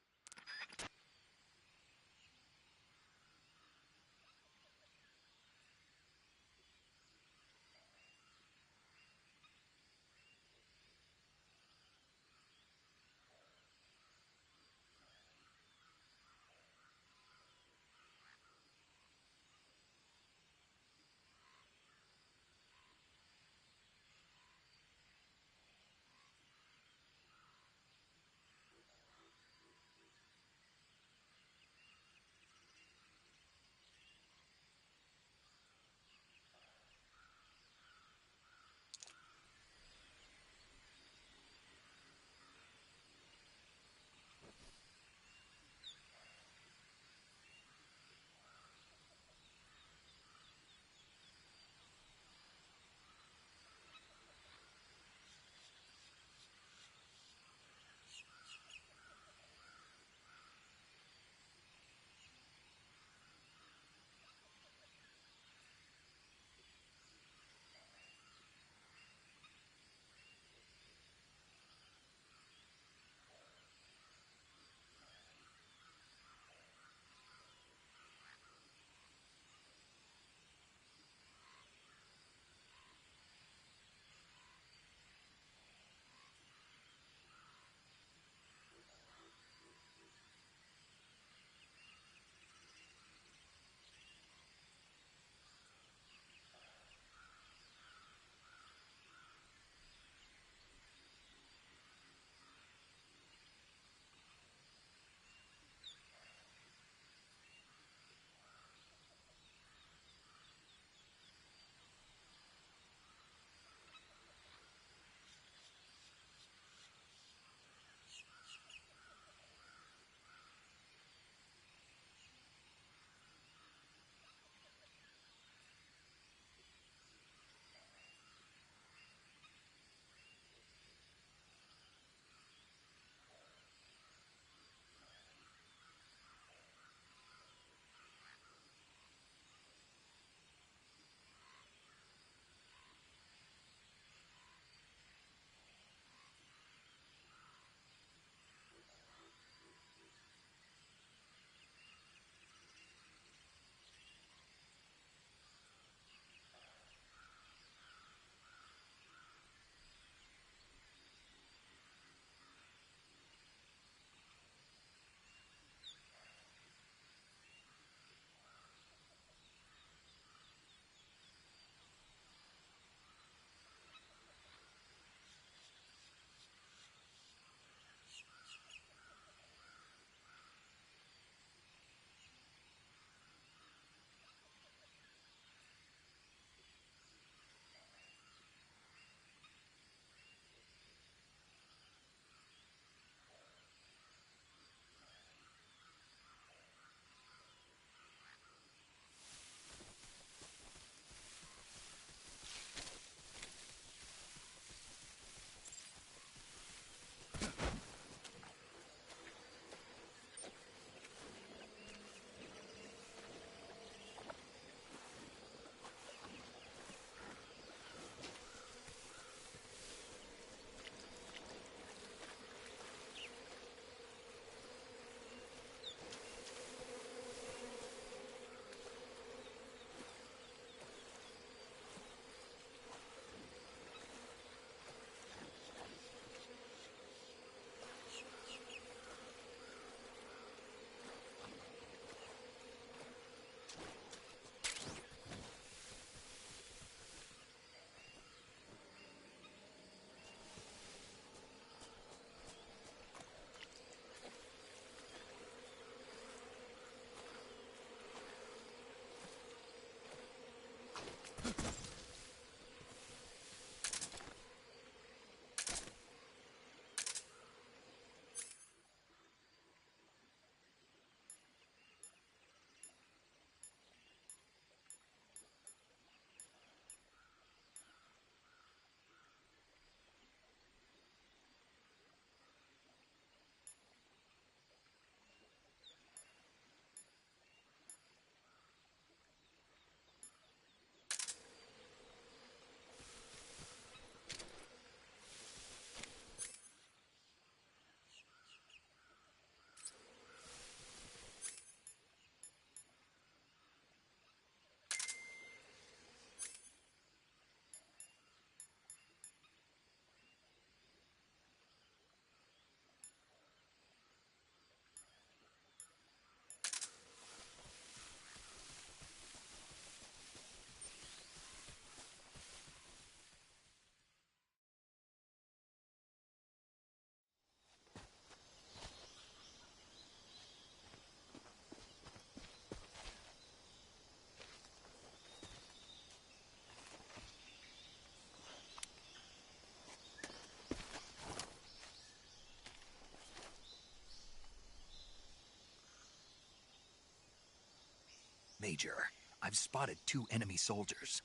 Major, I've spotted 2 enemy soldiers.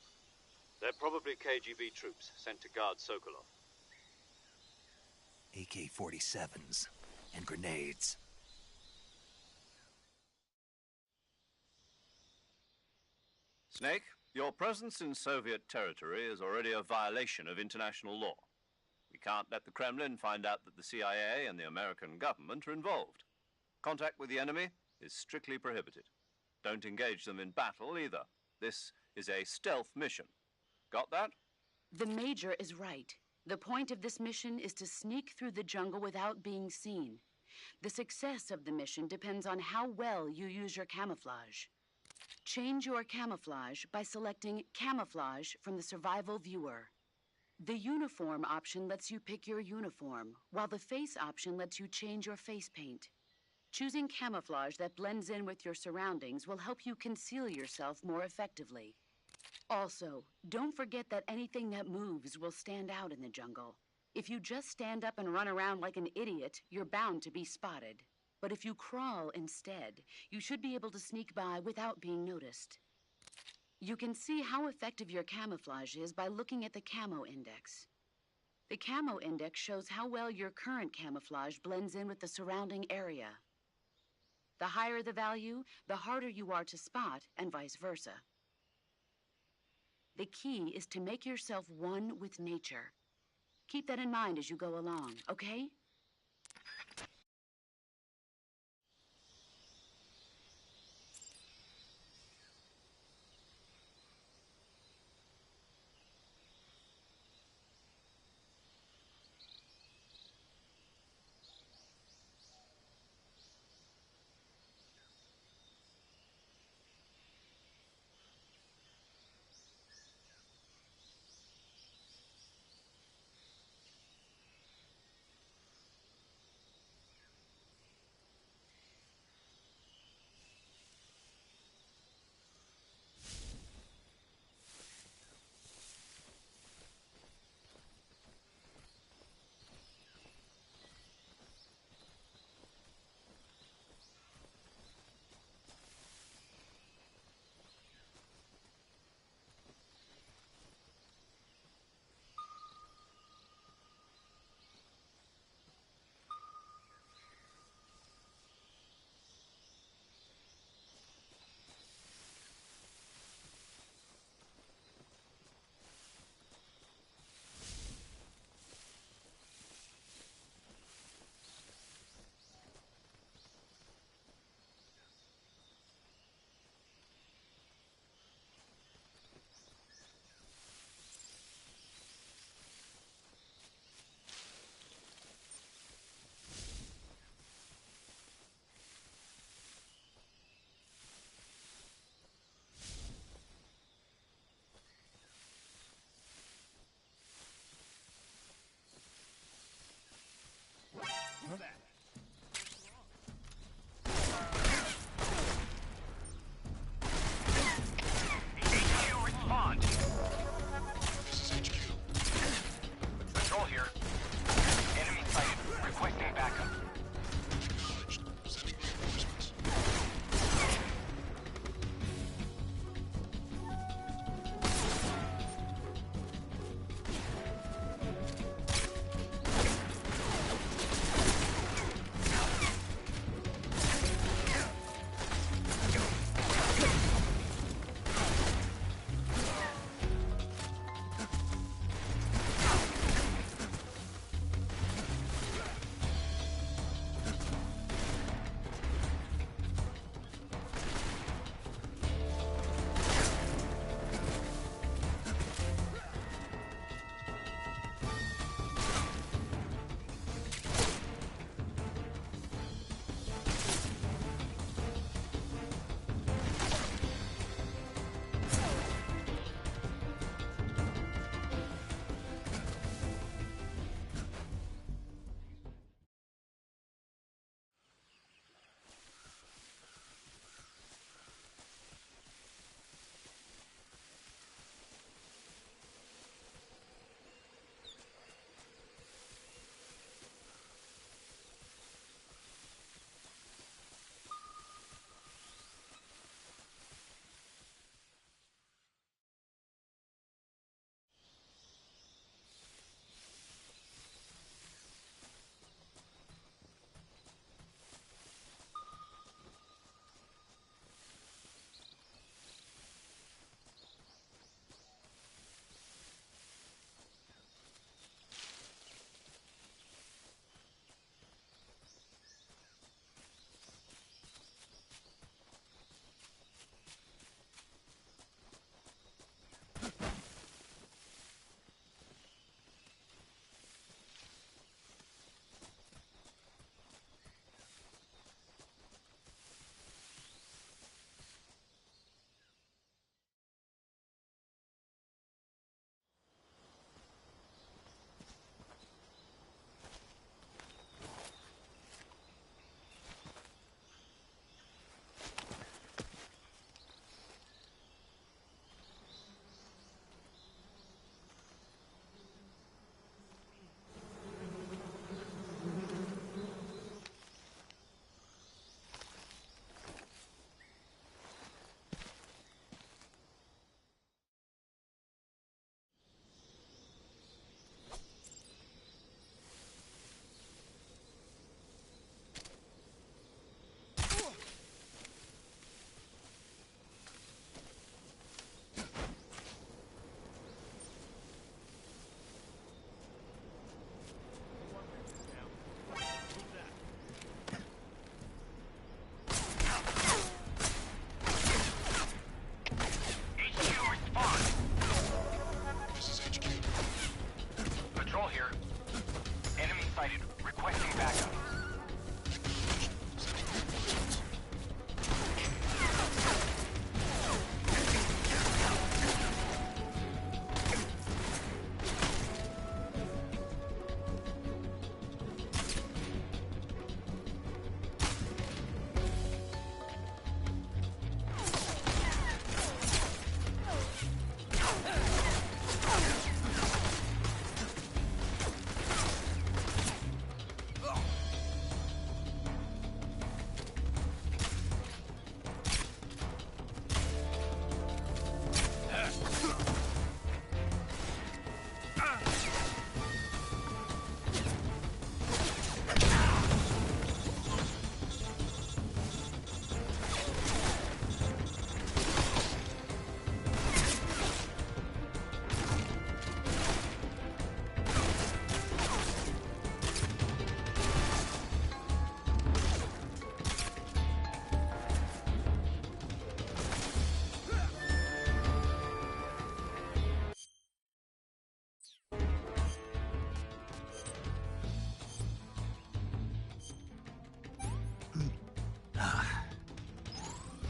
They're probably KGB troops sent to guard Sokolov. AK-47s and grenades. Snake, your presence in Soviet territory is already a violation of international law. We can't let the Kremlin find out that the CIA and the American government are involved. Contact with the enemy is strictly prohibited. Don't engage them in battle either. This is a stealth mission. Got that? The Major is right. The point of this mission is to sneak through the jungle without being seen. The success of the mission depends on how well you use your camouflage. Change your camouflage by selecting Camouflage from the Survival Viewer. The Uniform option lets you pick your uniform, while the Face option lets you change your face paint. Choosing camouflage that blends in with your surroundings will help you conceal yourself more effectively. Also, don't forget that anything that moves will stand out in the jungle. If you just stand up and run around like an idiot, you're bound to be spotted. But if you crawl instead, you should be able to sneak by without being noticed. You can see how effective your camouflage is by looking at the Camo Index. The Camo Index shows how well your current camouflage blends in with the surrounding area. The higher the value, the harder you are to spot, and vice versa. The key is to make yourself one with nature. Keep that in mind as you go along, okay?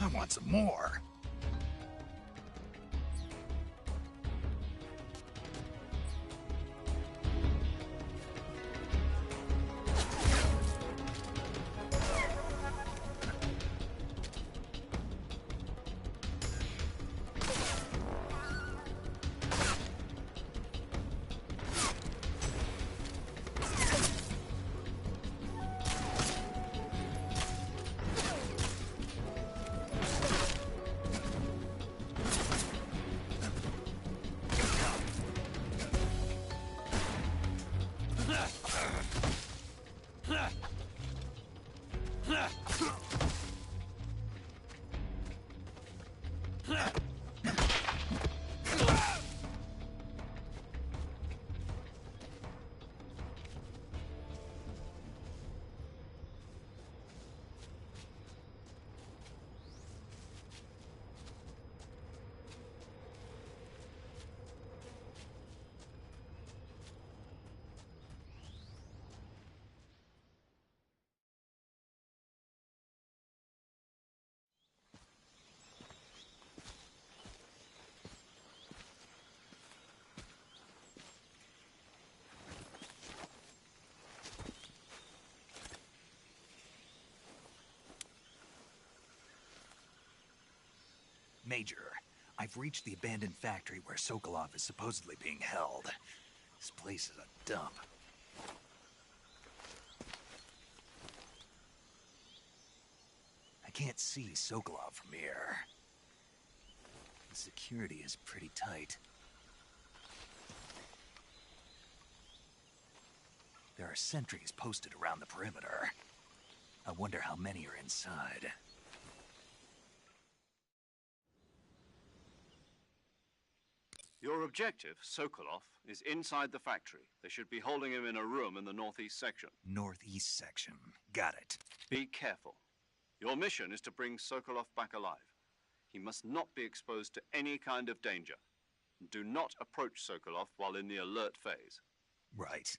I want some more. Major, I've reached the abandoned factory where Sokolov is supposedly being held. This place is a dump. I can't see Sokolov from here. The security is pretty tight. There are sentries posted around the perimeter. I wonder how many are inside. Your objective, Sokolov, is inside the factory. They should be holding him in a room in the northeast section. Northeast section. Got it. Be careful. Your mission is to bring Sokolov back alive. He must not be exposed to any kind of danger. Do not approach Sokolov while in the alert phase. Right.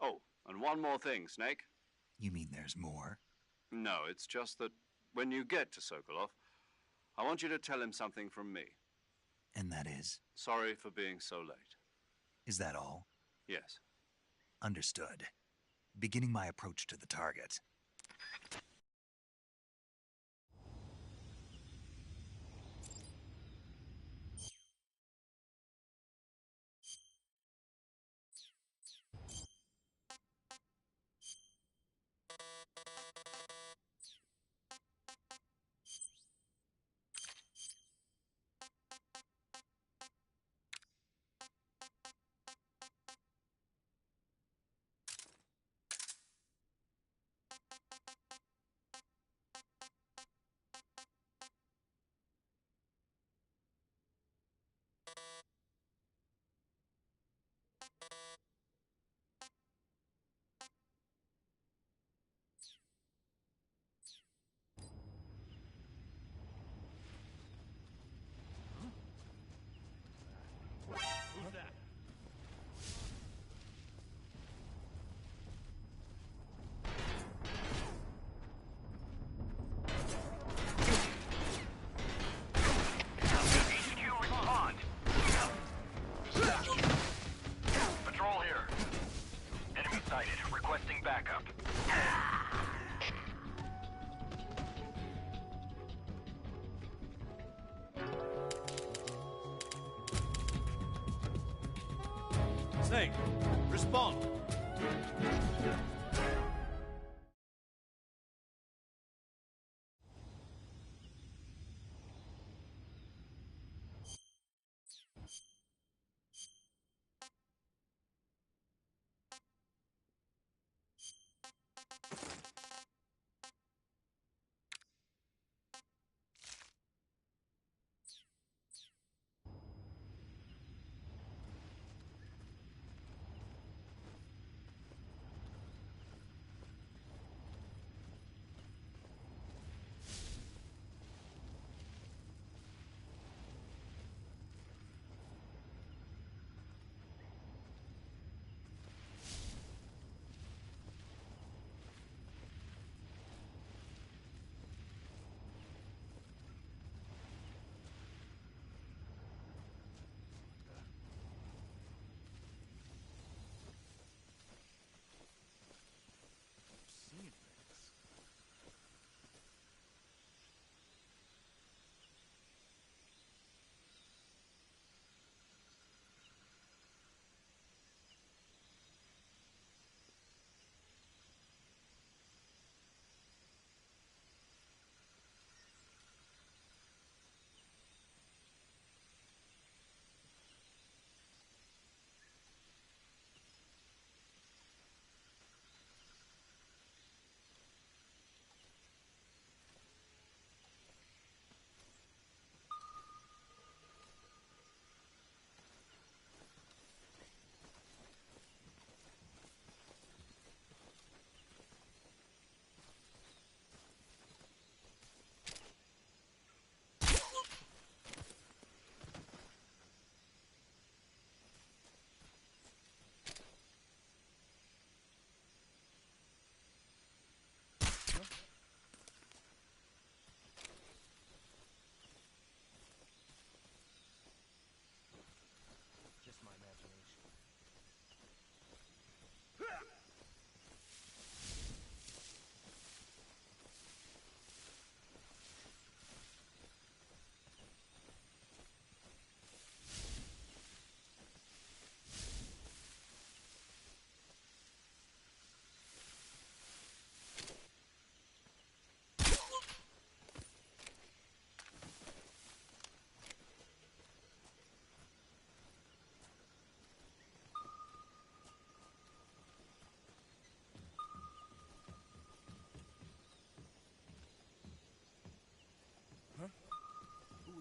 Oh, and one more thing, Snake. You mean there's more? No, it's just that when you get to Sokolov, I want you to tell him something from me. And that is? Sorry for being so late. Is that all? Yes. Understood. Beginning my approach to the target. Who's that? HQ respond. Patrol here. Enemy sighted. Requesting backup. Snake, respond.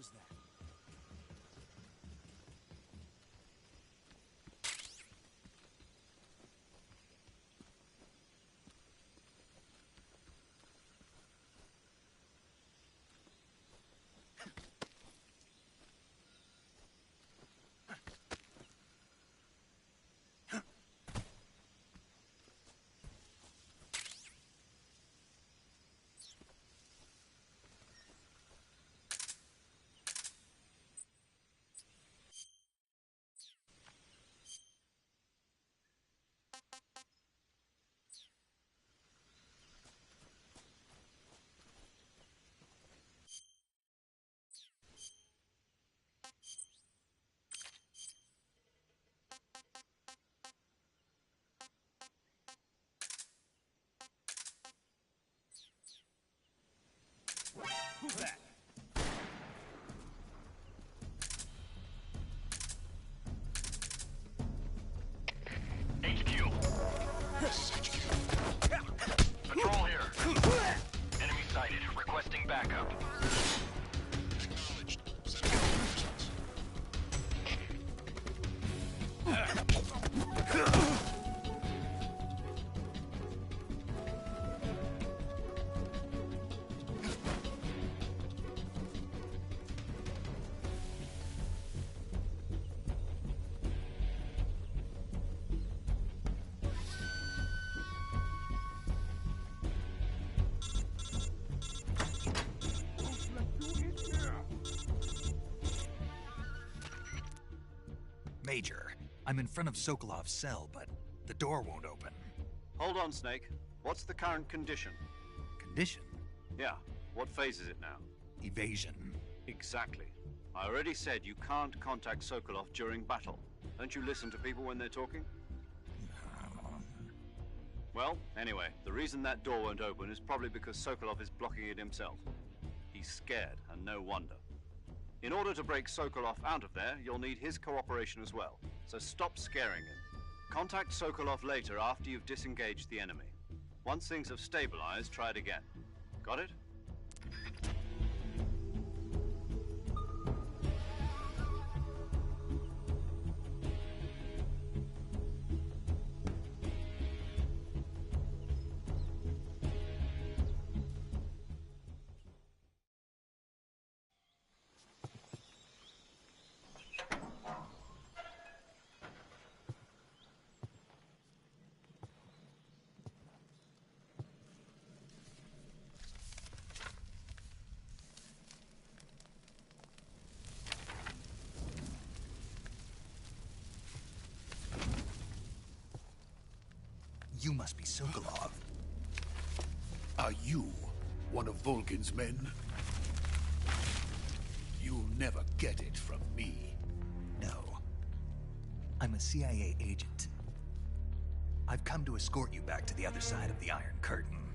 was that? Who's that? HQ. Patrol here. Enemy sighted. Requesting backup. Major, I'm in front of Sokolov's cell, but the door won't open. Hold on, Snake. What's the current condition? Condition? Yeah. What phase is it now? Evasion. Exactly. I already said you can't contact Sokolov during battle. Don't you listen to people when they're talking? Well, anyway, the reason that door won't open is probably because Sokolov is blocking it himself. He's scared, and no wonder. In order to break Sokolov out of there, you'll need his cooperation as well. So stop scaring him. Contact Sokolov later after you've disengaged the enemy. Once things have stabilized, try it again. Got it? You must be Sokolov. Are you one of Volgin's men? You'll never get it from me. No. I'm a CIA agent. I've come to escort you back to the other side of the Iron Curtain.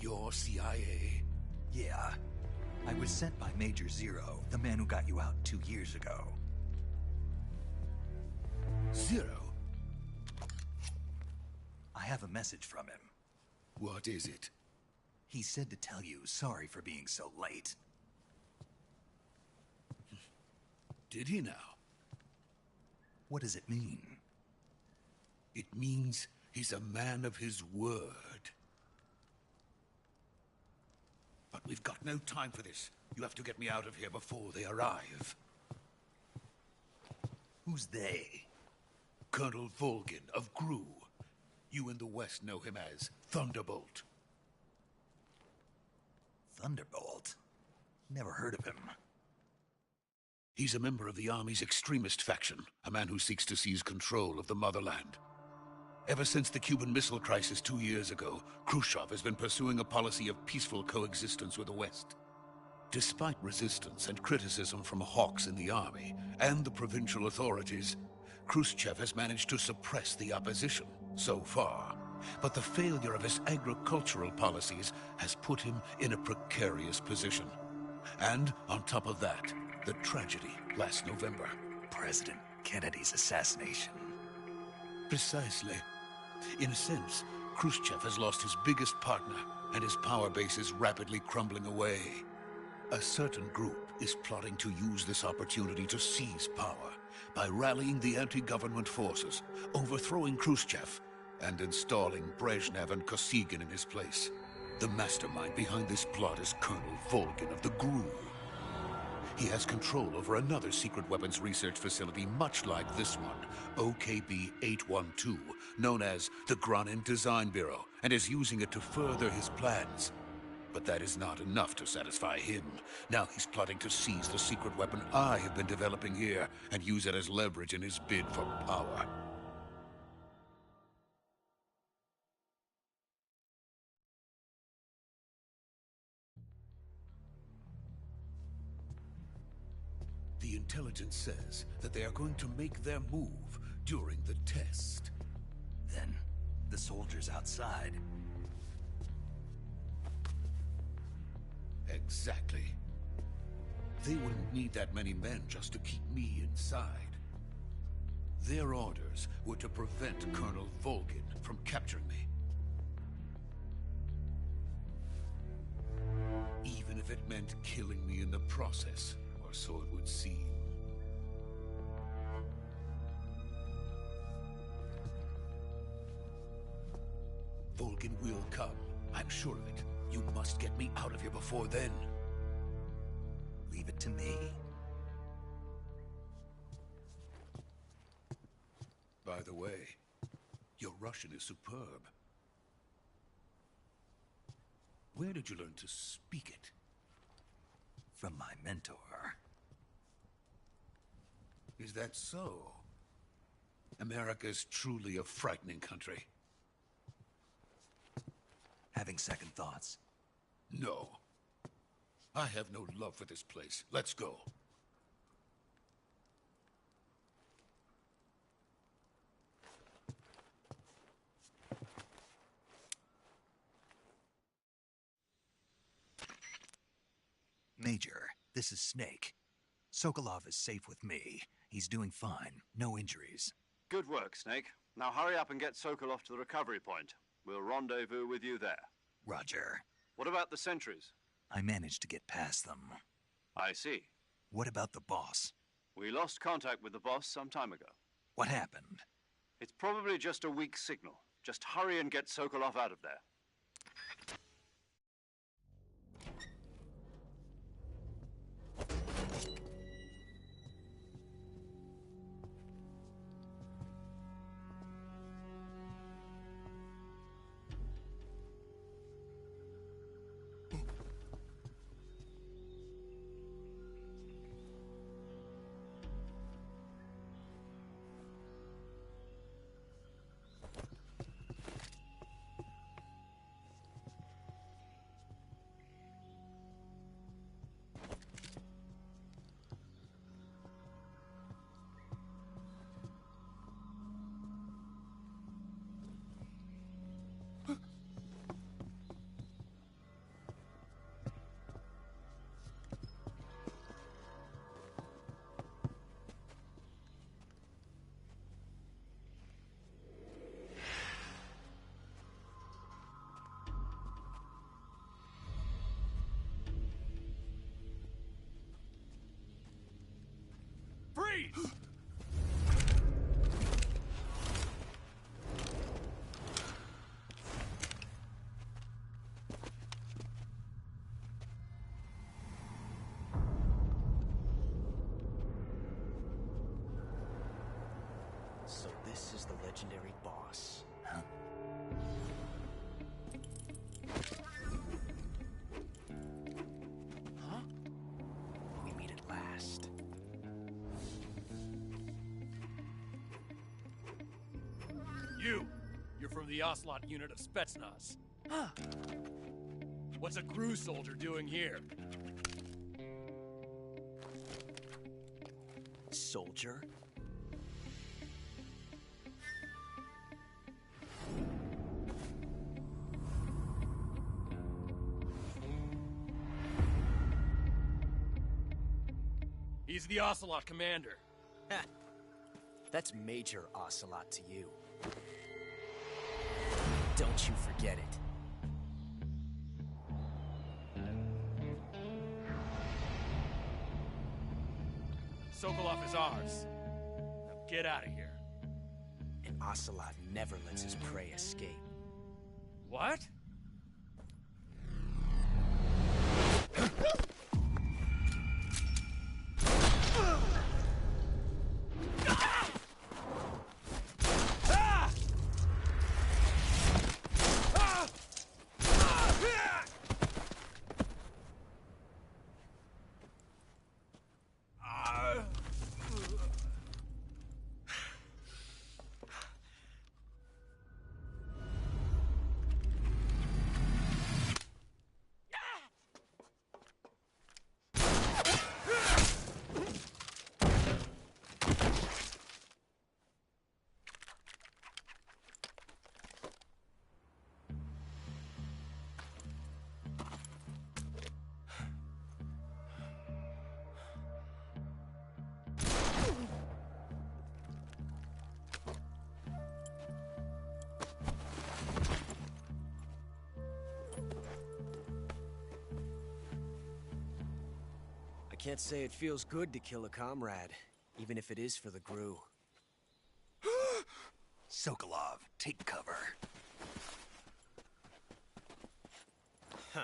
You're CIA? Yeah. I was sent by Major Zero, the man who got you out 2 years ago. Zero? I have a message from him. What is it? He said to tell you sorry for being so late. Did he now? What does it mean? It means he's a man of his word. But we've got no time for this. You have to get me out of here before they arrive. Who's they? Colonel Volgin of GRU. You in the West know him as Thunderbolt. Thunderbolt? Never heard of him. He's a member of the Army's extremist faction, a man who seeks to seize control of the motherland. Ever since the Cuban Missile Crisis 2 years ago, Khrushchev has been pursuing a policy of peaceful coexistence with the West. Despite resistance and criticism from hawks in the Army and the provincial authorities, Khrushchev has managed to suppress the opposition so far. But the failure of his agricultural policies has put him in a precarious position. And on top of that, the tragedy last November. President Kennedy's assassination. Precisely. In a sense, Khrushchev has lost his biggest partner, and his power base is rapidly crumbling away. A certain group is plotting to use this opportunity to seize power by rallying the anti-government forces, overthrowing Khrushchev, and installing Brezhnev and Kosygin in his place. The mastermind behind this plot is Colonel Volgin of the GRU. He has control over another secret weapons research facility much like this one, OKB-812, known as the Granin Design Bureau, and is using it to further his plans. But that is not enough to satisfy him. Now he's plotting to seize the secret weapon I have been developing here and use it as leverage in his bid for power. The intelligence says that they are going to make their move during the test. Then, the soldiers outside. Exactly. They wouldn't need that many men just to keep me inside. Their orders were to prevent Colonel Volgin from capturing me. Even if it meant killing me in the process, or so it would seem. Volgin will come. I'm sure of it. You must get me out of here before then. Leave it to me. By the way, your Russian is superb. Where did you learn to speak it? From my mentor. Is that so? America is truly a frightening country. Having second thoughts? No. I have no love for this place. Let's go. Major, this is Snake. Sokolov is safe with me. He's doing fine. No injuries. Good work, Snake. Now hurry up and get Sokolov to the recovery point. We'll rendezvous with you there. Roger. What about the sentries? I managed to get past them. I see. What about the boss? We lost contact with the boss some time ago. What happened? It's probably just a weak signal. Just hurry and get Sokolov out of there. Freeze! So this is the legendary boss. Huh? Huh? We meet at last. You're from the Ocelot unit of Spetsnaz. Huh. What's a GRU soldier doing here? Soldier? He's the Ocelot commander. Ha! That's Major Ocelot to you. Don't you forget it. Sokolov is ours. Now get out of here. And Ocelot never lets his prey escape. What? I can't say it feels good to kill a comrade, even if it is for the Gru. Sokolov, take cover. Huh.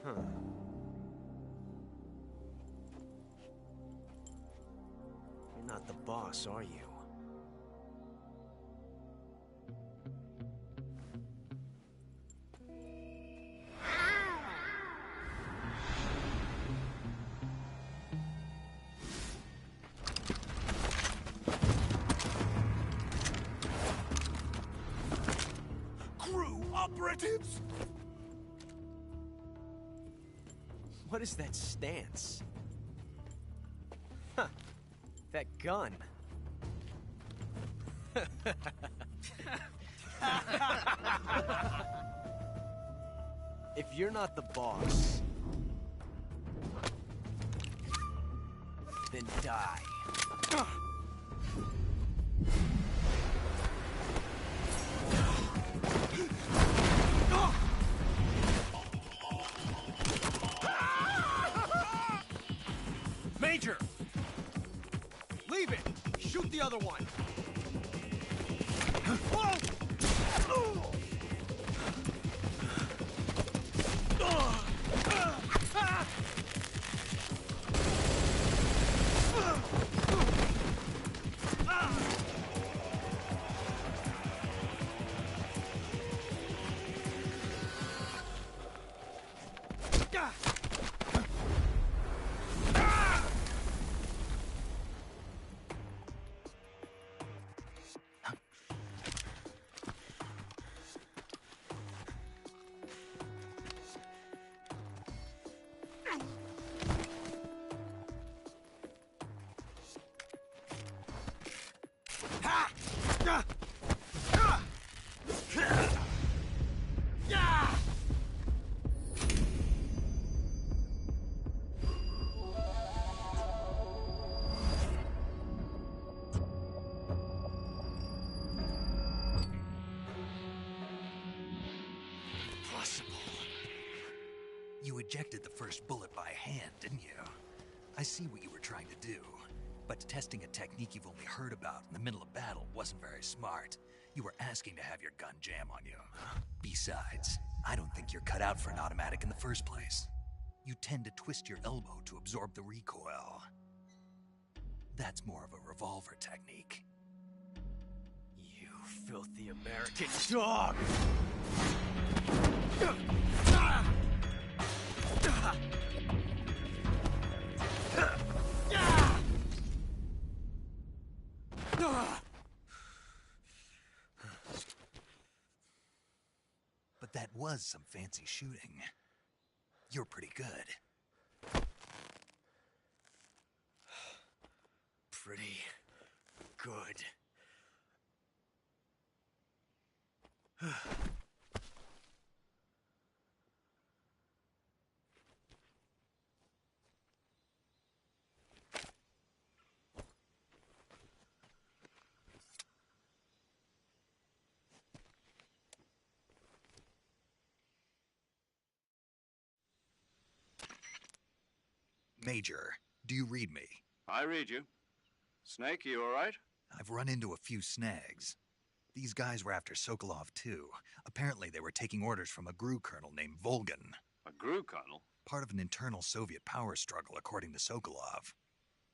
Huh. You're not the boss, are you? Operatives! What is that stance? Huh. That gun. If you're not the boss, then die. Major! Leave it! Shoot the other one! You ejected the first bullet by hand, didn't you? I see what you were trying to do. But testing a technique you've only heard about in the middle of battle wasn't very smart. You were asking to have your gun jam on you. Besides, I don't think you're cut out for an automatic in the first place. You tend to twist your elbow to absorb the recoil. That's more of a revolver technique. You filthy American dog! But that was some fancy shooting. You're pretty good. Pretty good. Major, do you read me? I read you. Snake, you all right? I've run into a few snags. These guys were after Sokolov, too. Apparently they were taking orders from a GRU colonel named Volgan. A GRU colonel? Part of an internal Soviet power struggle, according to Sokolov.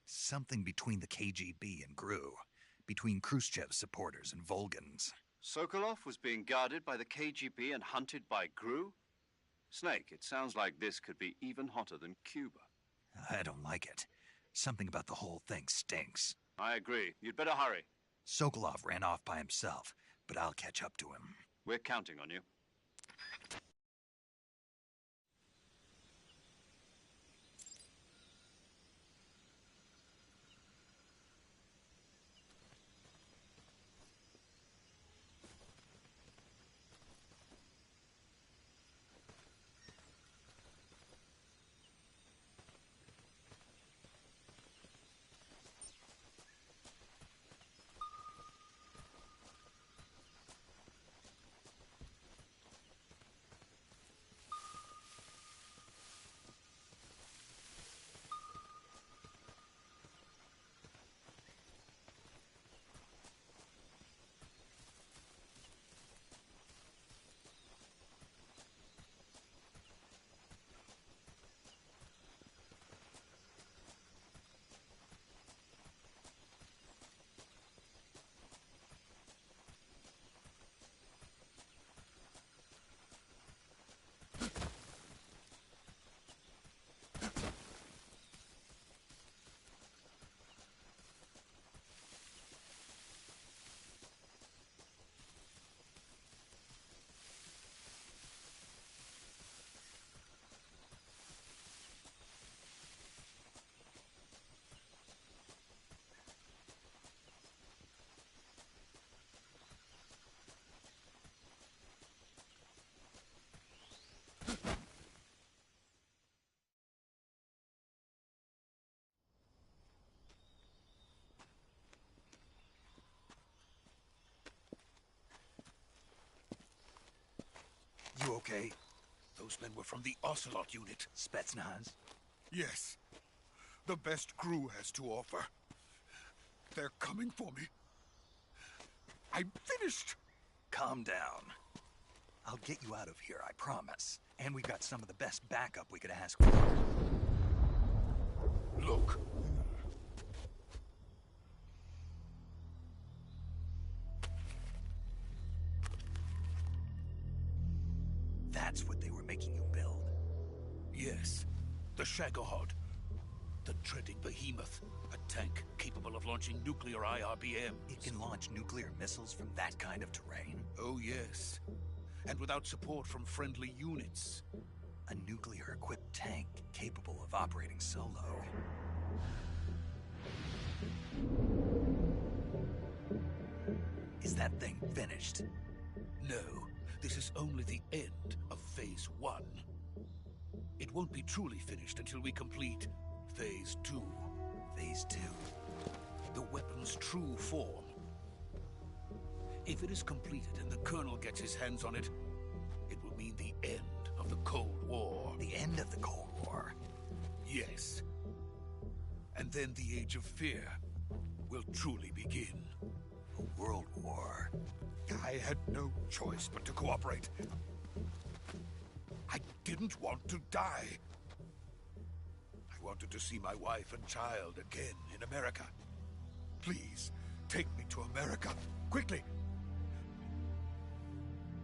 Something between the KGB and GRU. Between Khrushchev's supporters and Volgan's. Sokolov was being guarded by the KGB and hunted by GRU? Snake, it sounds like this could be even hotter than Cuba. I don't like it. Something about the whole thing stinks. I agree. You'd better hurry. Sokolov ran off by himself, but I'll catch up to him. We're counting on you. You okay? Those men were from the Ocelot unit. Spetsnaz? Yes. The best GRU has to offer. They're coming for me. I'm finished. Calm down. I'll get you out of here, I promise. And we've got some of the best backup we could ask for. Look. That's what they were making you build? Yes. The Shagohod. The dreaded behemoth. A tank capable of launching nuclear IRBMs. It can launch nuclear missiles from that kind of terrain? Oh, yes. And without support from friendly units. A nuclear-equipped tank capable of operating solo. Is that thing finished? No. This is only the end of Phase 1. It won't be truly finished until we complete Phase 2. Phase 2? The weapon's true form. If it is completed and the Colonel gets his hands on it, it will mean the end of the Cold War. The end of the Cold War? Yes. And then the Age of Fear will truly begin. A world war? I had no choice but to cooperate. I didn't want to die. I wanted to see my wife and child again in America. Please, take me to America, quickly.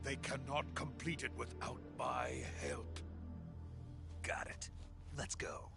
They cannot complete it without my help. Got it. Let's go.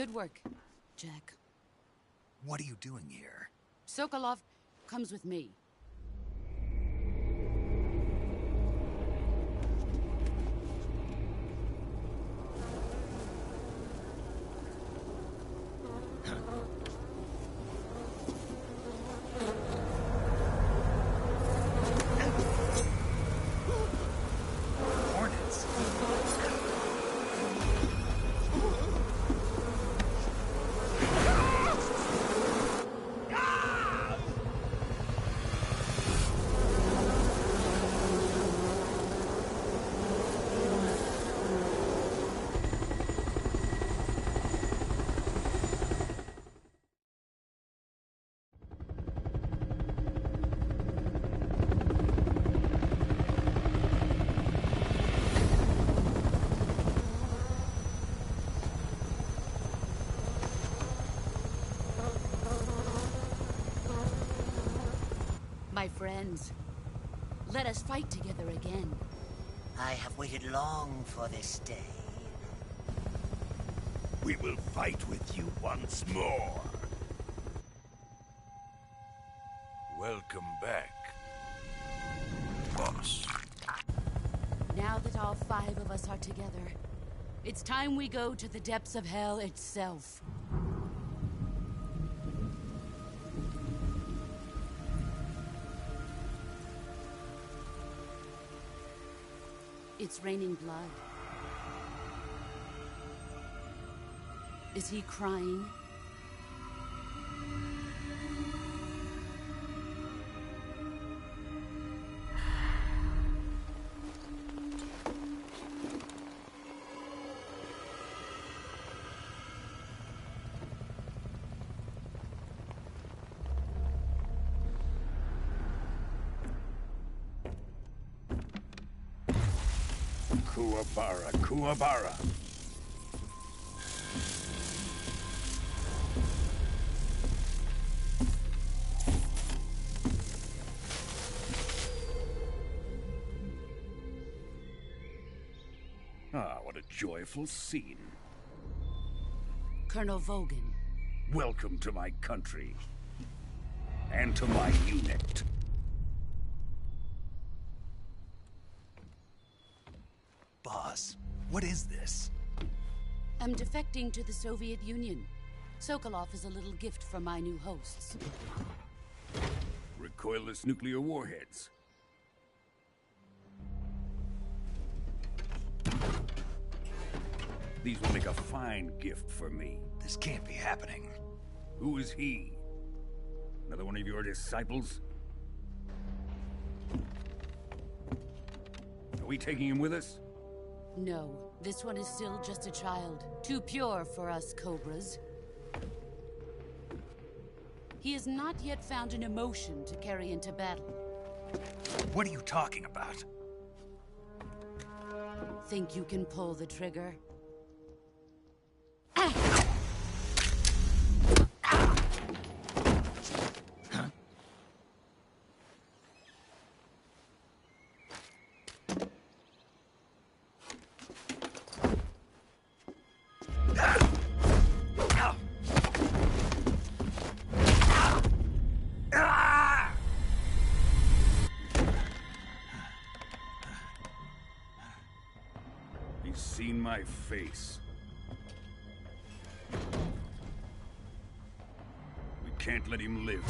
Good work, Jack. What are you doing here? Sokolov comes with me. Hornets. My friends, let us fight together again. I have waited long for this day. We will fight with you once more. Welcome back, boss. Now that all 5 of us are together, it's time we go to the depths of hell itself. It's raining blood. Is he crying? Kuwabara, Kuwabara. Ah, what a joyful scene. Colonel Vogan. Welcome to my country. And to my unit. Boss, what is this? I'm defecting to the Soviet Union. Sokolov is a little gift from my new hosts. Recoilless nuclear warheads. These will make a fine gift for me. This can't be happening. Who is he? Another one of your disciples? Are we taking him with us? No, this one is still just a child. Too pure for us Cobras. He has not yet found an emotion to carry into battle. What are you talking about? Think you can pull the trigger? He's seen my face. We can't let him live.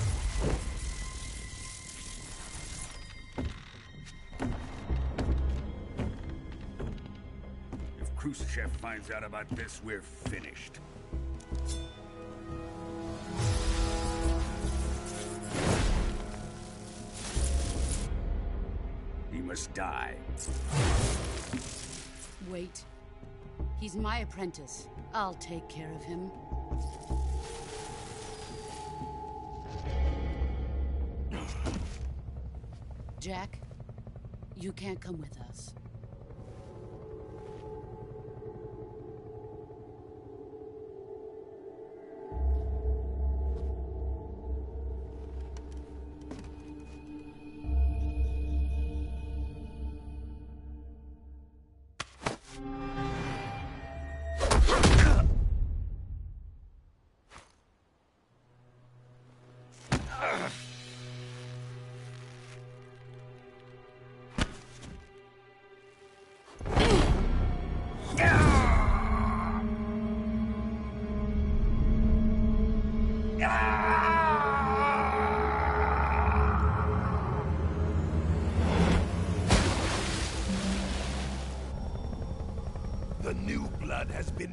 If Khrushchev finds out about this, we're finished. He must die. Wait. He's my apprentice. I'll take care of him. Jack, you can't come with us.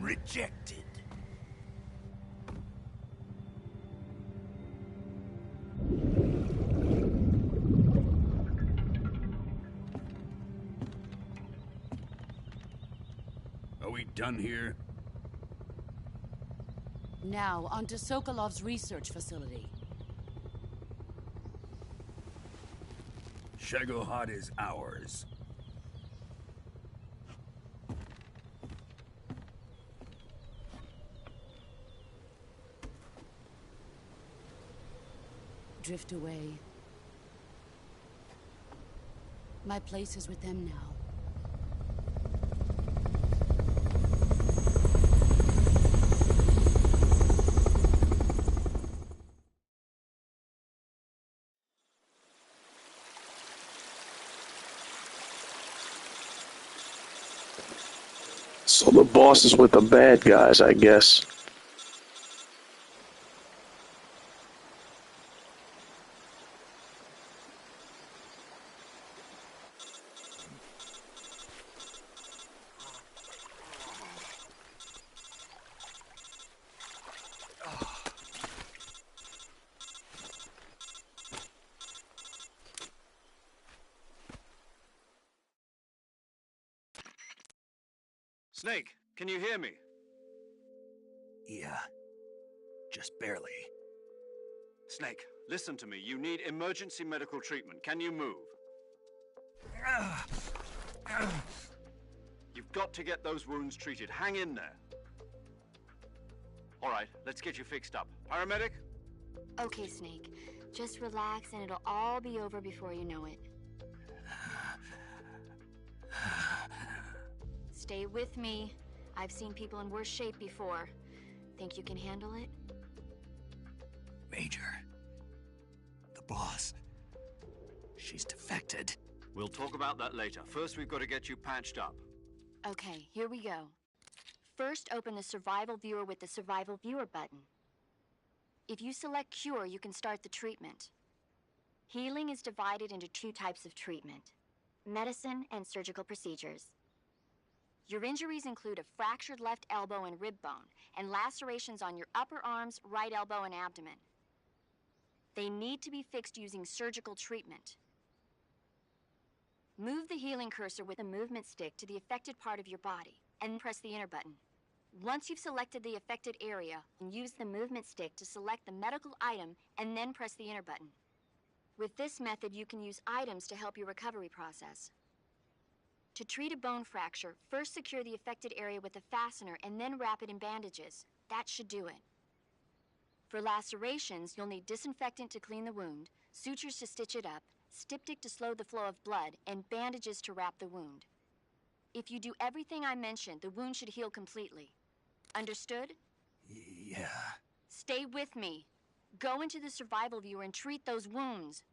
Rejected. Are we done here? Now, on to Sokolov's research facility. Shagohod is ours. Drift away. My place is with them now. So the boss is with the bad guys, I guess. Snake, can you hear me? Yeah. Just barely. Snake, listen to me. You need emergency medical treatment. Can you move? You've got to get those wounds treated. Hang in there. All right, let's get you fixed up. Paramedic? Okay, Snake. Just relax and it'll all be over before you know it. Stay with me. I've seen people in worse shape before. Think you can handle it? Major. The boss. She's defected. We'll talk about that later. First, we've got to get you patched up. Okay, here we go. First, open the Survival Viewer with the Survival Viewer button. If you select Cure, you can start the treatment. Healing is divided into two types of treatment: medicine and surgical procedures. Your injuries include a fractured left elbow and rib bone, and lacerations on your upper arms, right elbow, and abdomen. They need to be fixed using surgical treatment. Move the healing cursor with a movement stick to the affected part of your body, and press the enter button. Once you've selected the affected area, use the movement stick to select the medical item, and then press the enter button. With this method, you can use items to help your recovery process. To treat a bone fracture, first secure the affected area with a fastener and then wrap it in bandages. That should do it. For lacerations, you'll need disinfectant to clean the wound, sutures to stitch it up, styptic to slow the flow of blood, and bandages to wrap the wound. If you do everything I mentioned, the wound should heal completely. Understood? Yeah. Stay with me. Go into the Survival Viewer and treat those wounds.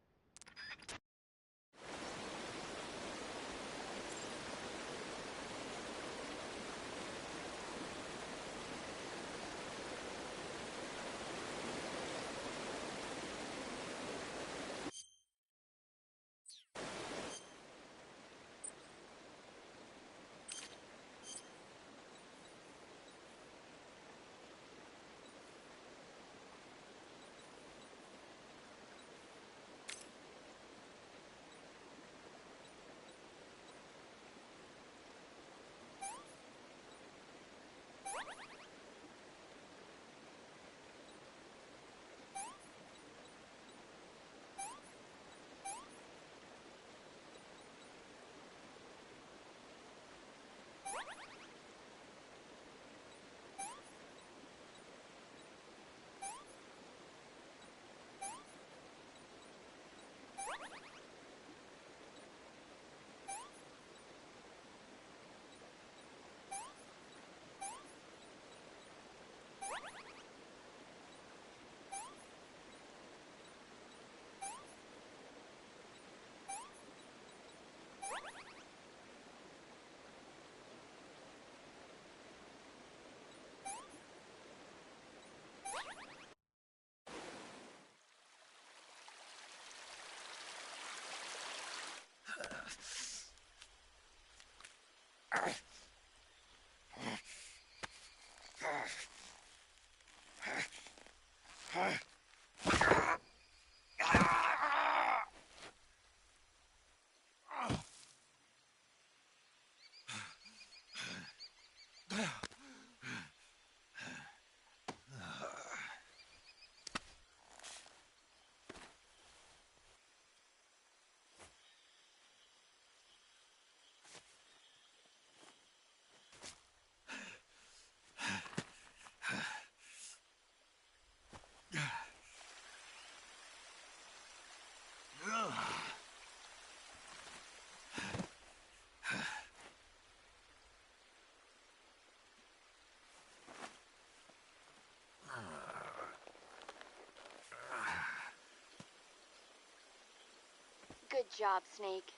Good job, Snake.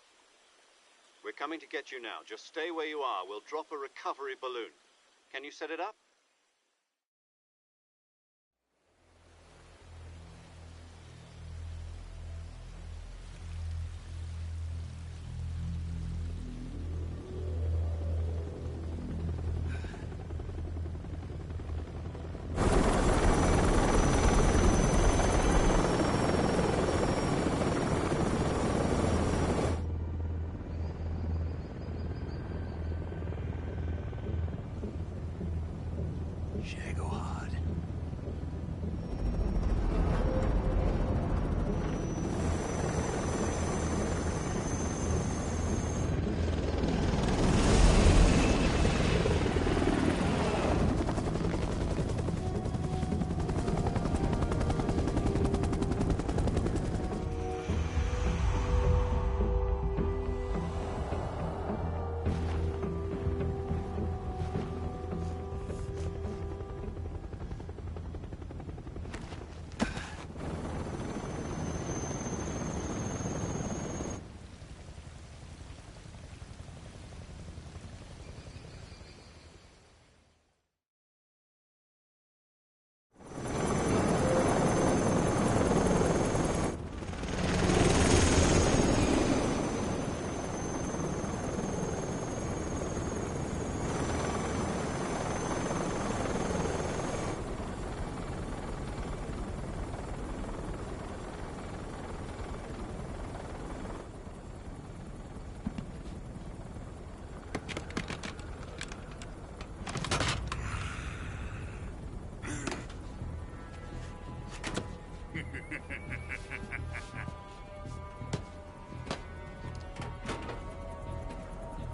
We're coming to get you now. Just stay where you are. We'll drop a recovery balloon. Can you set it up?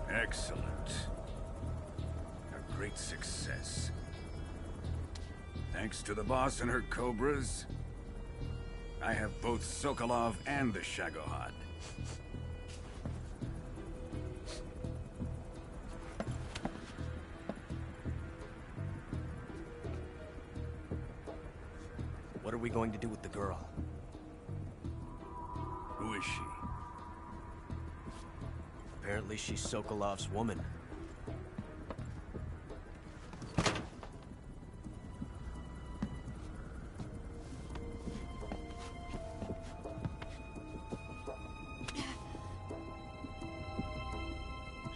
Excellent. A great success. Thanks to the boss and her cobras, I have both Sokolov and the Shagohod. What are we going to do with the girl? Who is she? Apparently she's Sokolov's woman.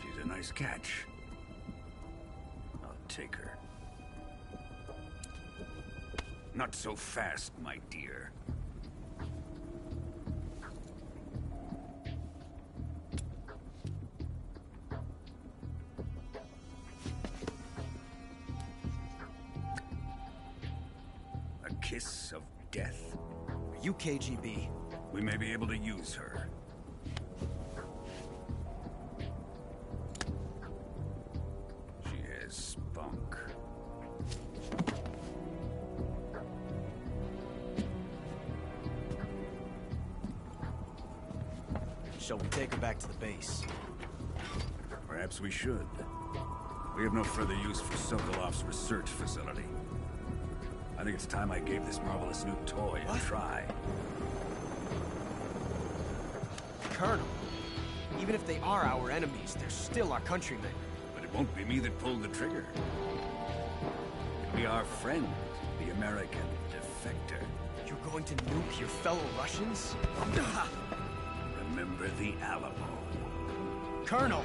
She's a nice catch. I'll take her. Not so fast, my dear. A kiss of death? Are you KGB? We may be able to use her. She has spunk. Shall we take her back to the base? Perhaps we should. We have no further use for Sokolov's research facility. I think it's time I gave this marvelous new toy a try. Colonel, even if they are our enemies, they're still our countrymen. But it won't be me that pulled the trigger. It'll be our friend, the American defector. You're going to nuke your fellow Russians? Remember the Alamo. Colonel!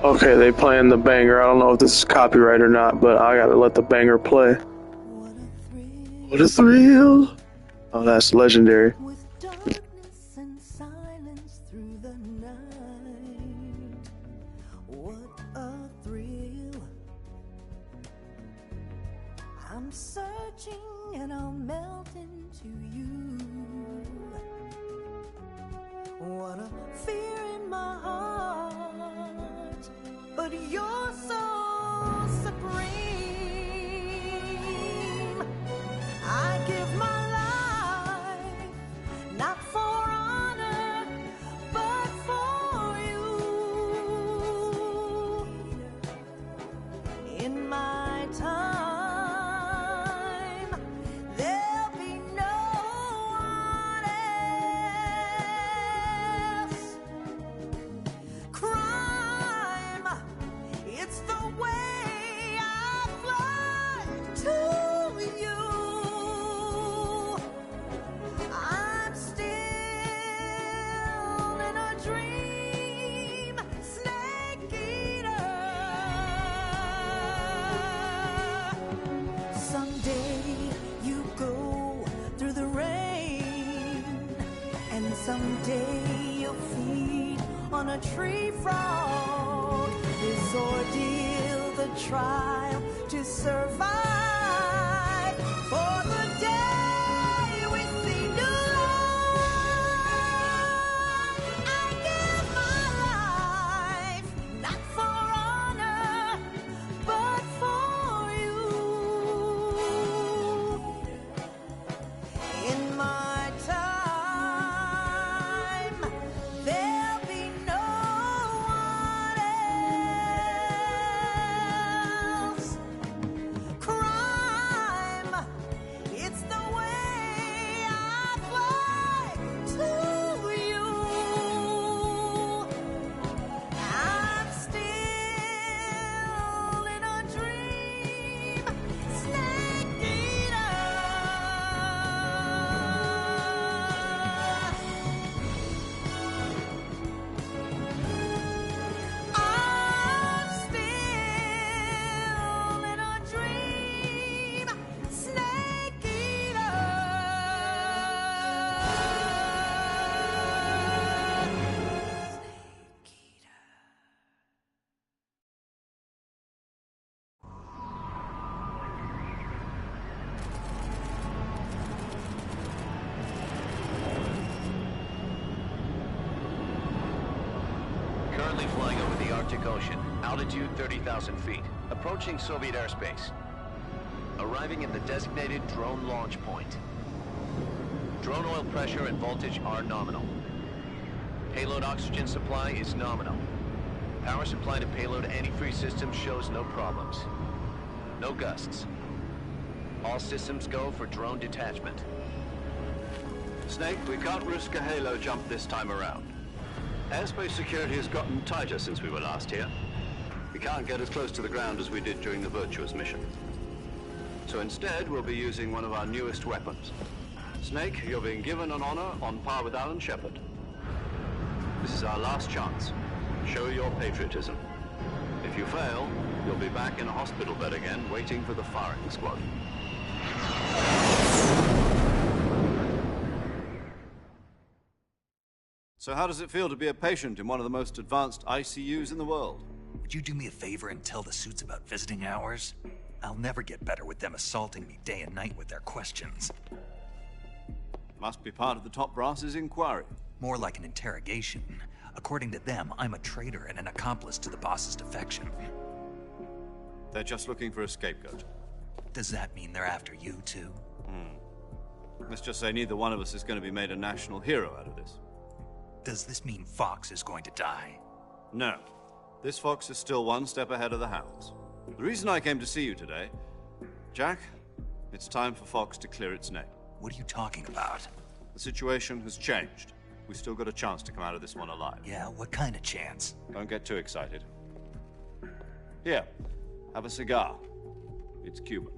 Okay, they playing the banger. I don't know if this is copyright or not, but I gotta let the banger play. What a thrill! Oh, that's legendary. With darkness and silence through the night. What a thrill. I'm searching and I'll melt into you. What a fear in my heart, but you're so supreme. I give my life, not for honor, but for you. In my time, there'll be no one else. Crime, it's the way I fly to you. I'm still in a dream, snake eater. Someday you go through the rain, and someday you'll feed on a tree frog. This ordeal, the trial to survive, for the day we see new light. I give my life, not for honor, but for you. In my time, there'll be no one else. Crime, it's the way I fly to you. I'm still in a dream, snake eater. I'm still in a dream, snake eater. Currently flying over the Arctic Ocean, altitude 30,000 feet, approaching Soviet airspace. Arriving at the designated drone launch point. Drone oil pressure and voltage are nominal. Payload oxygen supply is nominal. Power supply to payload antifreeze system shows no problems. No gusts. All systems go for drone detachment. Snake, we can't risk a halo jump this time around. Airspace security has gotten tighter since we were last here. We can't get as close to the ground as we did during the Virtuous mission. So instead, we'll be using one of our newest weapons. Snake, you're being given an honor on par with Alan Shepard. This is our last chance. Show your patriotism. If you fail, you'll be back in a hospital bed again, waiting for the firing squad. So how does it feel to be a patient in one of the most advanced ICUs in the world? Would you do me a favor and tell the suits about visiting hours? I'll never get better with them assaulting me day and night with their questions. Must be part of the top brass's inquiry. More like an interrogation. According to them, I'm a traitor and an accomplice to the boss's defection. They're just looking for a scapegoat. Does that mean they're after you, too? Let's just say neither one of us is going to be made a national hero out of this. Does this mean Fox is going to die? No. This fox is still one step ahead of the hounds. The reason I came to see you today... Jack, it's time for Fox to clear its name. What are you talking about? The situation has changed. We've still got a chance to come out of this one alive. Yeah, what kind of chance? Don't get too excited. Here, have a cigar. It's Cuban.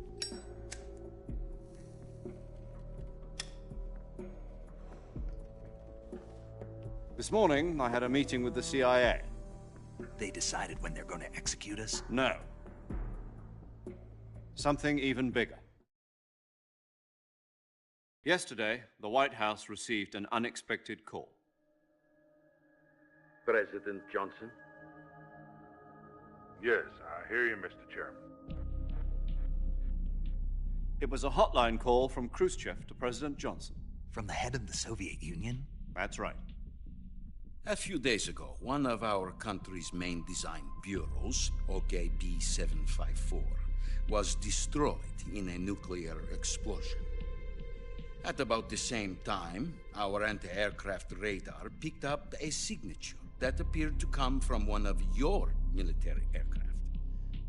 This morning, I had a meeting with the CIA. They decided when they're going to execute us? No. Something even bigger. Yesterday, the White House received an unexpected call. President Johnson? Yes, I hear you, Mr. Chairman. It was a hotline call from Khrushchev to President Johnson. From the head of the Soviet Union? That's right. A few days ago, one of our country's main design bureaus, OKB 754, was destroyed in a nuclear explosion. At about the same time, our anti-aircraft radar picked up a signature that appeared to come from one of your military aircraft.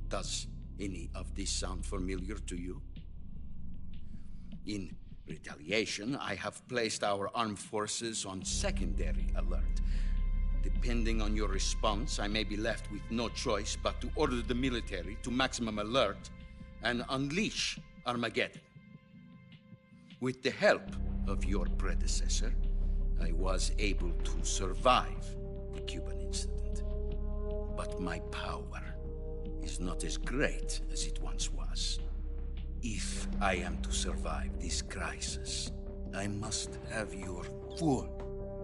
Does any of this sound familiar to you? In retaliation, I have placed our armed forces on secondary alert. Depending on your response, I may be left with no choice but to order the military to maximum alert and unleash Armageddon. With the help of your predecessor, I was able to survive the Cuban incident. But my power is not as great as it once was. If I am to survive this crisis, I must have your full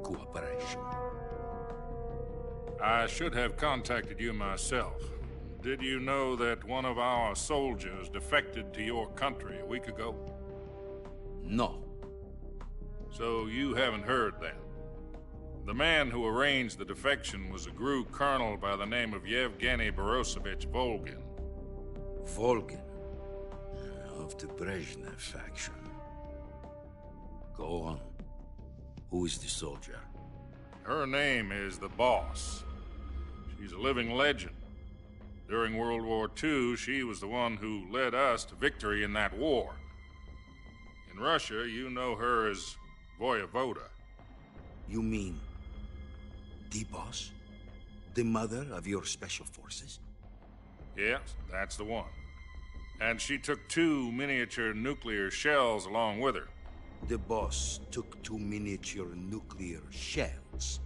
cooperation. I should have contacted you myself. Did you know that one of our soldiers defected to your country a week ago? No. So you haven't heard then. The man who arranged the defection was a GRU colonel by the name of Yevgeny Borosovich Volgin. Volgin? Of the Brezhnev faction. Go on. Who is the soldier? Her name is the Boss. She's a living legend. During World War II, she was the one who led us to victory in that war. In Russia, you know her as Voyevoda. You mean the Boss? The mother of your special forces? Yes, that's the one. And she took 2 miniature nuclear shells along with her. The Boss took 2 miniature nuclear shells?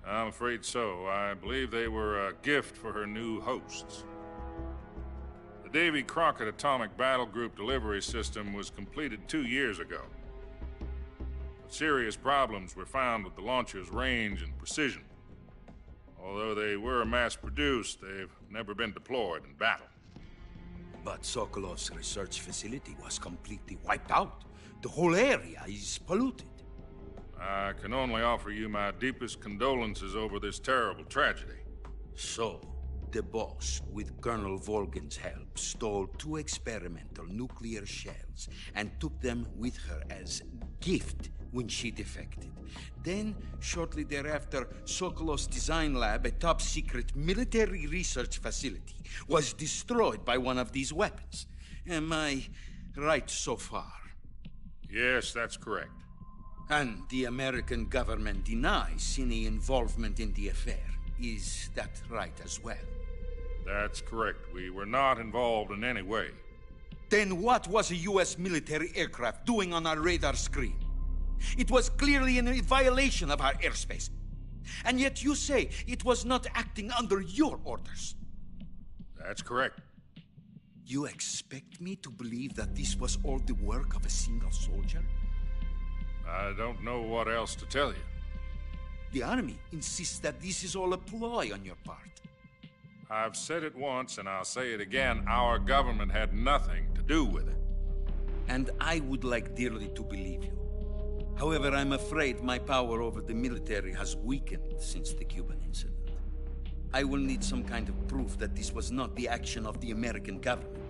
I'm afraid so. I believe they were a gift for her new hosts. The Davy Crockett Atomic Battle Group delivery system was completed 2 years ago. But serious problems were found with the launcher's range and precision. Although they were mass-produced, they've never been deployed in battle. But Sokolov's research facility was completely wiped out. The whole area is polluted. I can only offer you my deepest condolences over this terrible tragedy. So, the Boss, with Colonel Volgin's help, stole 2 experimental nuclear shells and took them with her as gift when she defected. Then, shortly thereafter, Sokolov's design lab, a top-secret military research facility, was destroyed by one of these weapons. Am I right so far? Yes, that's correct. And the American government denies any involvement in the affair. Is that right as well? That's correct. We were not involved in any way. Then what was a U.S. military aircraft doing on our radar screen? It was clearly in violation of our airspace. And yet you say it was not acting under your orders. That's correct. You expect me to believe that this was all the work of a single soldier? I don't know what else to tell you. The Army insists that this is all a ploy on your part. I've said it once, and I'll say it again. Our government had nothing to do with it. And I would like dearly to believe you. However, I'm afraid my power over the military has weakened since the Cuban incident. I will need some kind of proof that this was not the action of the American government.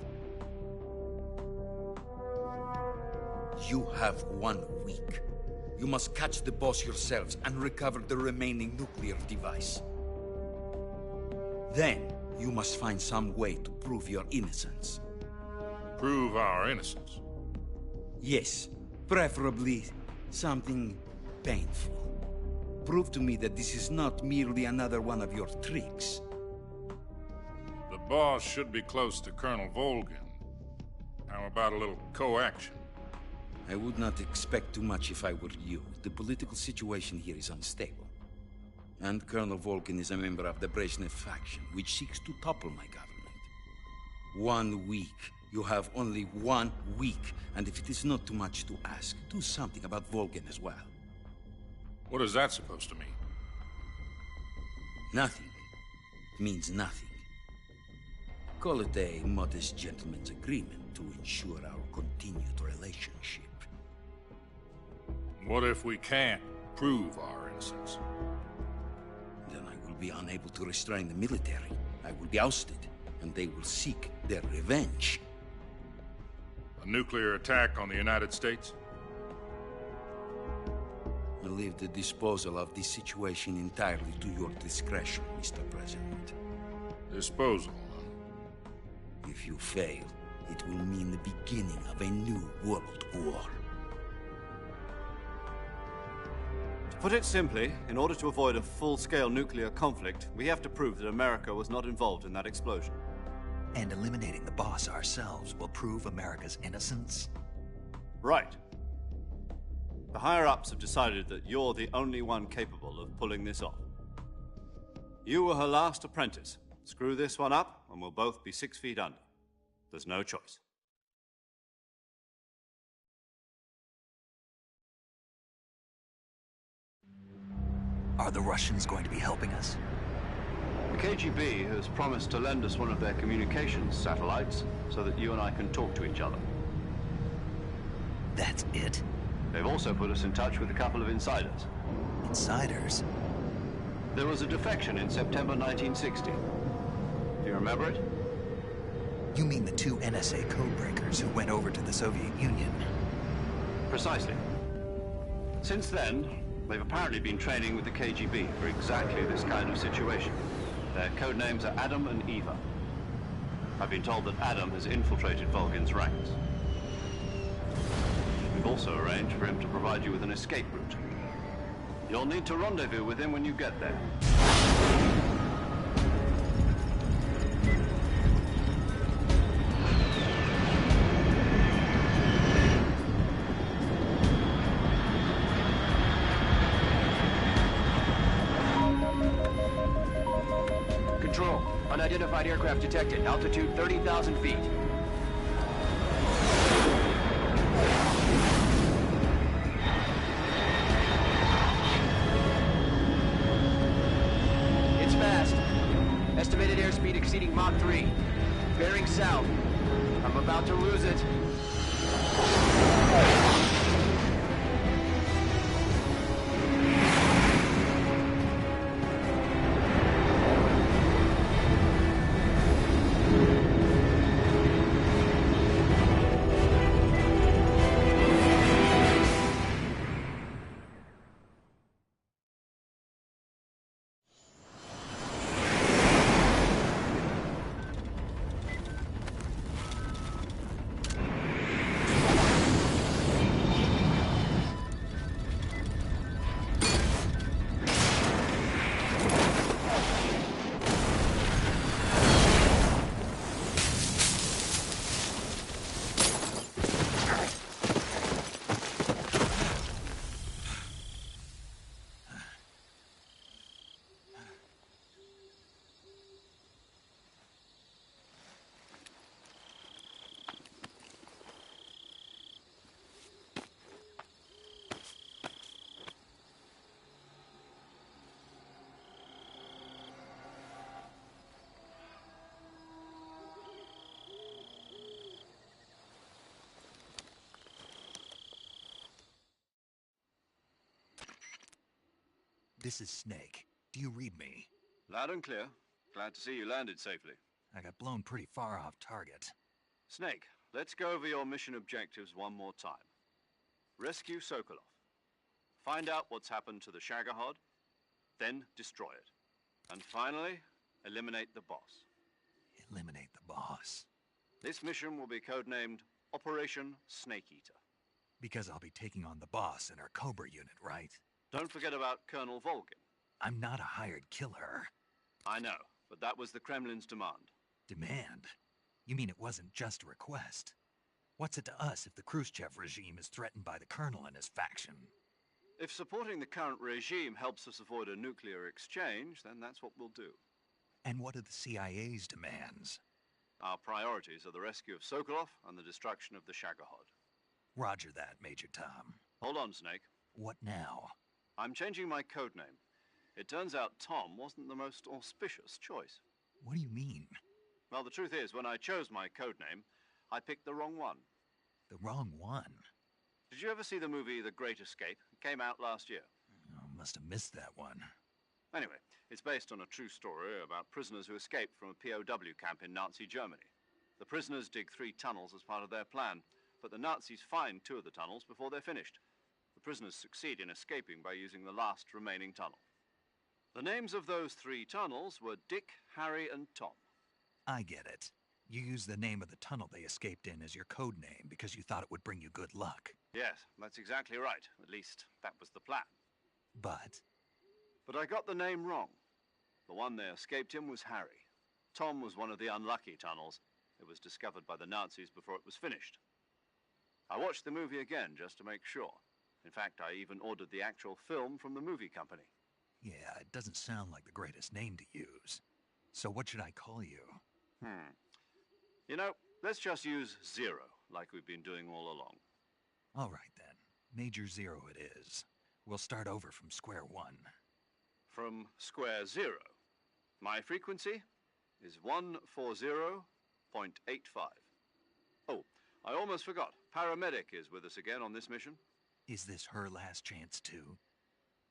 You have 1 week. You must catch the Boss yourselves and recover the remaining nuclear device. Then, you must find some way to prove your innocence. Prove our innocence? Yes, preferably something painful. Prove to me that this is not merely another one of your tricks. The Boss should be close to Colonel Volgin. How about a little coaction? I would not expect too much if I were you. The political situation here is unstable. And Colonel Volkin is a member of the Brezhnev faction, which seeks to topple my government. 1 week. You have only 1 week. And if it is not too much to ask, do something about Volkin as well. What is that supposed to mean? Nothing. It means nothing. Call it a modest gentleman's agreement to ensure our continued relationship. What if we can't prove our innocence? Then I will be unable to restrain the military. I will be ousted, and they will seek their revenge. A nuclear attack on the United States? I leave the disposal of this situation entirely to your discretion, Mr. President. Disposal? If you fail, it will mean the beginning of a new world war. To put it simply, in order to avoid a full-scale nuclear conflict, we have to prove that America was not involved in that explosion. And eliminating the boss ourselves will prove America's innocence? Right. The higher-ups have decided that you're the only one capable of pulling this off. You were her last apprentice. Screw this one up, and we'll both be 6 feet under. There's no choice. Are the Russians going to be helping us? The KGB has promised to lend us one of their communications satellites so that you and I can talk to each other. That's it? They've also put us in touch with a couple of insiders. Insiders? There was a defection in September 1960. Do you remember it? You mean the 2 NSA codebreakers who went over to the Soviet Union? Precisely. Since then, they've apparently been training with the KGB for exactly this kind of situation. Their code names are Adam and Eva. I've been told that Adam has infiltrated Volgin's ranks. We've also arranged for him to provide you with an escape route. You'll need to rendezvous with him when you get there. Control. Unidentified aircraft detected. Altitude 30,000 feet. It's fast. Estimated airspeed exceeding Mach 3. Bearing south. I'm about to lose it. This is Snake. Do you read me? Loud and clear. Glad to see you landed safely. I got blown pretty far off target. Snake, let's go over your mission objectives one more time. Rescue Sokolov. Find out what's happened to the Shagohod, then destroy it. And finally, eliminate the boss. Eliminate the boss. This mission will be codenamed Operation Snake Eater. Because I'll be taking on the boss in our Cobra unit, right? Don't forget about Colonel Volgin. I'm not a hired killer. I know, but that was the Kremlin's demand. Demand? You mean it wasn't just a request? What's it to us if the Khrushchev regime is threatened by the Colonel and his faction? If supporting the current regime helps us avoid a nuclear exchange, then that's what we'll do. And what are the CIA's demands? Our priorities are the rescue of Sokolov and the destruction of the Shagohod. Roger that, Major Tom. Hold on, Snake. What now? I'm changing my codename. It turns out Tom wasn't the most auspicious choice. What do you mean? Well, the truth is, when I chose my codename, I picked the wrong one. The wrong one? Did you ever see the movie The Great Escape? It came out last year. Oh, must have missed that one. Anyway, it's based on a true story about prisoners who escaped from a POW camp in Nazi Germany. The prisoners dig 3 tunnels as part of their plan, but the Nazis find 2 of the tunnels before they're finished. The prisoners succeed in escaping by using the last remaining tunnel. The names of those 3 tunnels were Dick, Harry, and Tom. I get it. You used the name of the tunnel they escaped in as your code name because you thought it would bring you good luck. Yes, that's exactly right. At least, that was the plan. But I got the name wrong. The one they escaped in was Harry. Tom was one of the unlucky tunnels. It was discovered by the Nazis before it was finished. I watched the movie again just to make sure. In fact, I even ordered the actual film from the movie company. yeah, it doesn't sound like the greatest name to use. So what should I call you? You know, let's just use Zero, like we've been doing all along. All right, then. Major Zero it is. We'll start over from square one. From square 0. My frequency is 140.85. Oh, I almost forgot. Paramedic is with us again on this mission. Is this her last chance, too?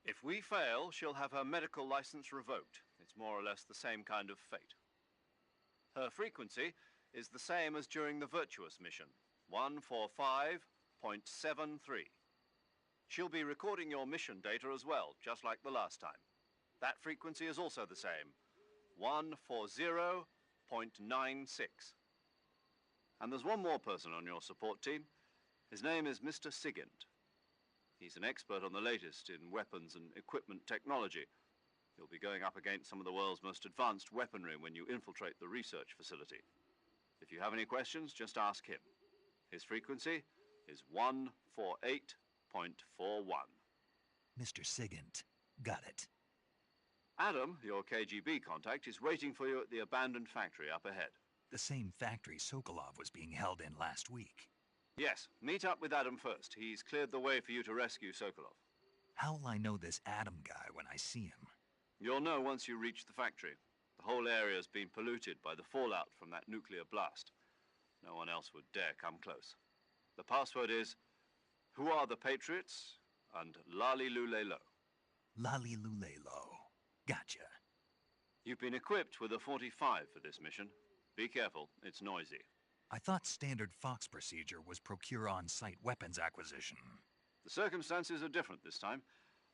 If we fail, she'll have her medical license revoked. It's more or less the same kind of fate. Her frequency is the same as during the Virtuous mission, 145.73. She'll be recording your mission data as well, just like the last time. That frequency is also the same, 140.96. And there's one more person on your support team. His name is Mr. Sigint. He's an expert on the latest in weapons and equipment technology. You'll be going up against some of the world's most advanced weaponry when you infiltrate the research facility. If you have any questions, just ask him. His frequency is 148.41. Mr. Sigint. Got it. Adam, your KGB contact, is waiting for you at the abandoned factory up ahead. The same factory Sokolov was being held in last week. Yes, meet up with Adam first. He's cleared the way for you to rescue Sokolov. How will I know this Adam guy when I see him? You'll know once you reach the factory. The whole area's been polluted by the fallout from that nuclear blast. No one else would dare come close. The password is, "Who are the Patriots?" and Lali Lule Lo. Lali Lule Lo. Gotcha. You've been equipped with a 45 for this mission. Be careful, it's noisy. I thought standard Fox procedure was procure on-site weapons acquisition. The circumstances are different this time.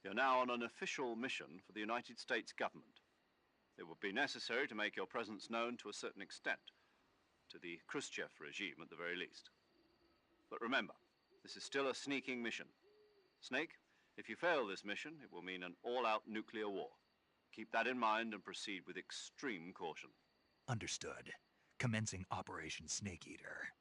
You're now on an official mission for the United States government. It would be necessary to make your presence known to a certain extent, to the Khrushchev regime at the very least. But remember, this is still a sneaking mission. Snake, if you fail this mission, it will mean an all-out nuclear war. Keep that in mind and proceed with extreme caution. Understood. Commencing Operation Snake Eater.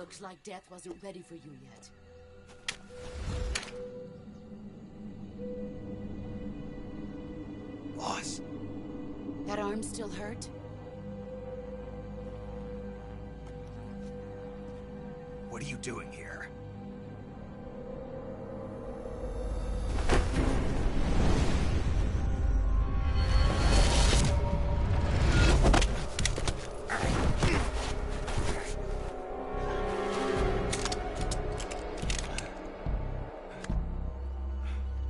Looks like death wasn't ready for you yet. Boss. That arm still hurt? What are you doing here?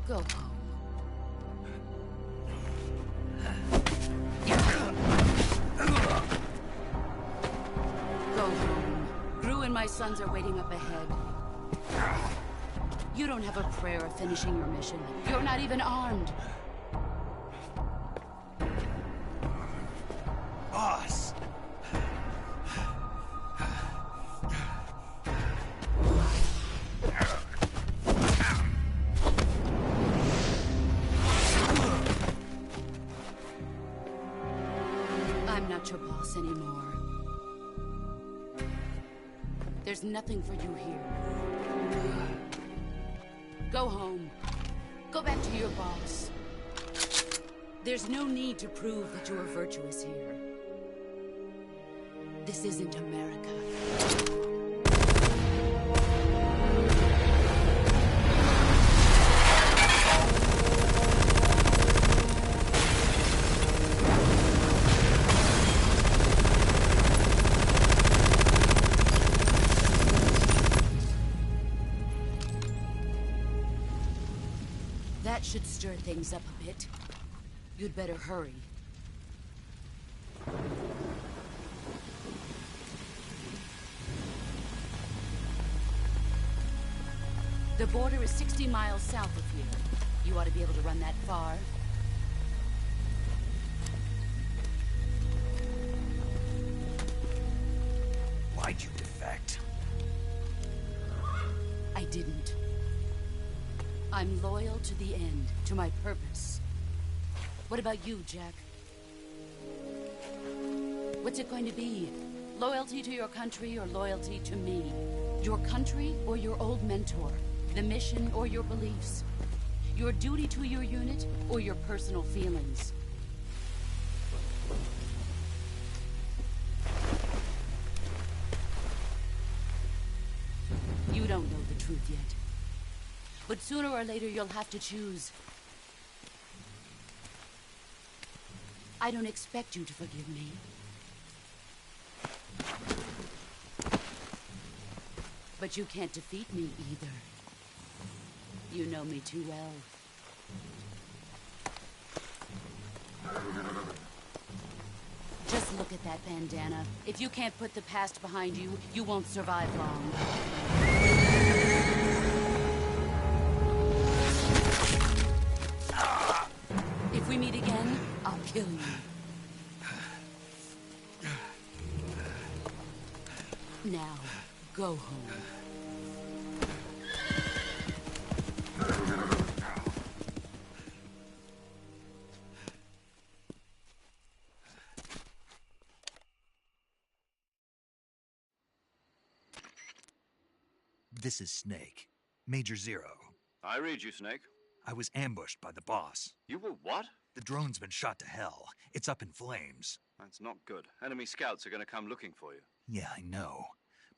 Go home. Go home. Gru and my sons are waiting up ahead. You don't have a prayer of finishing your mission. You're not even armed. Boss! I'm not your boss anymore. There's nothing for you here. Go home. Go back to your boss. There's no need to prove that you are virtuous here. This isn't America. That should stir things up a bit. You'd better hurry. The border is 60 miles south of here. You ought to be able to run that far. Why'd you defect? I didn't. I'm loyal to the end, to my purpose. What about you, Jack? What's it going to be? Loyalty to your country or loyalty to me? Your country or your old mentor? The mission or your beliefs? Your duty to your unit or your personal feelings? You don't know the truth yet. But sooner or later you'll have to choose. I don't expect you to forgive me. But you can't defeat me either. You know me too well. Just look at that bandana. If you can't put the past behind you, you won't survive long. If we meet again, I'll kill you. Now, go home. This is Snake. Major Zero. I read you, Snake. I was ambushed by the boss. You were what? The drone's been shot to hell. It's up in flames. That's not good. Enemy scouts are going to come looking for you. Yeah, I know.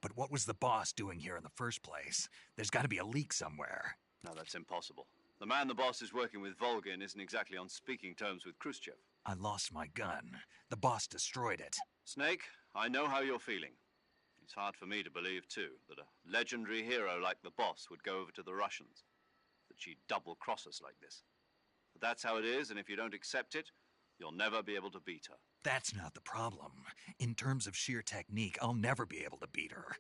But what was the boss doing here in the first place? There's got to be a leak somewhere. No, that's impossible. The man the boss is working with, Volgin, isn't exactly on speaking terms with Khrushchev. I lost my gun. The boss destroyed it. Snake, I know how you're feeling. It's hard for me to believe, too, that a legendary hero like the boss would go over to the Russians. That she'd double-cross us like this. But that's how it is, and if you don't accept it, you'll never be able to beat her. That's not the problem. In terms of sheer technique, I'll never be able to beat her.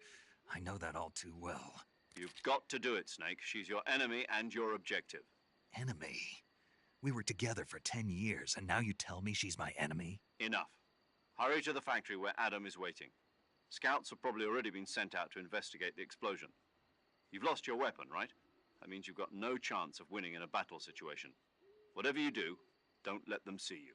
I know that all too well. You've got to do it, Snake. She's your enemy and your objective. Enemy? We were together for 10 years, and now you tell me she's my enemy? Enough. Hurry to the factory where Adam is waiting. Scouts have probably already been sent out to investigate the explosion. You've lost your weapon, right? That means you've got no chance of winning in a battle situation. Whatever you do, don't let them see you.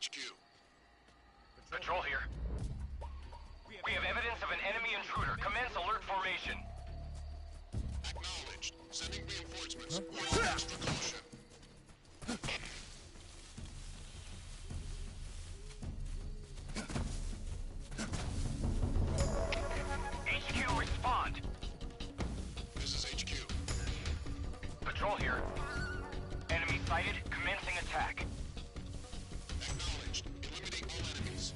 HQ. Patrol here. We have evidence of an enemy intruder. Commence alert formation. Acknowledged. Sending reinforcements. Use extra caution. HQ, respond. This is HQ. Patrol here. Enemy sighted. Commencing attack. Acknowledged. Eliminating all enemies.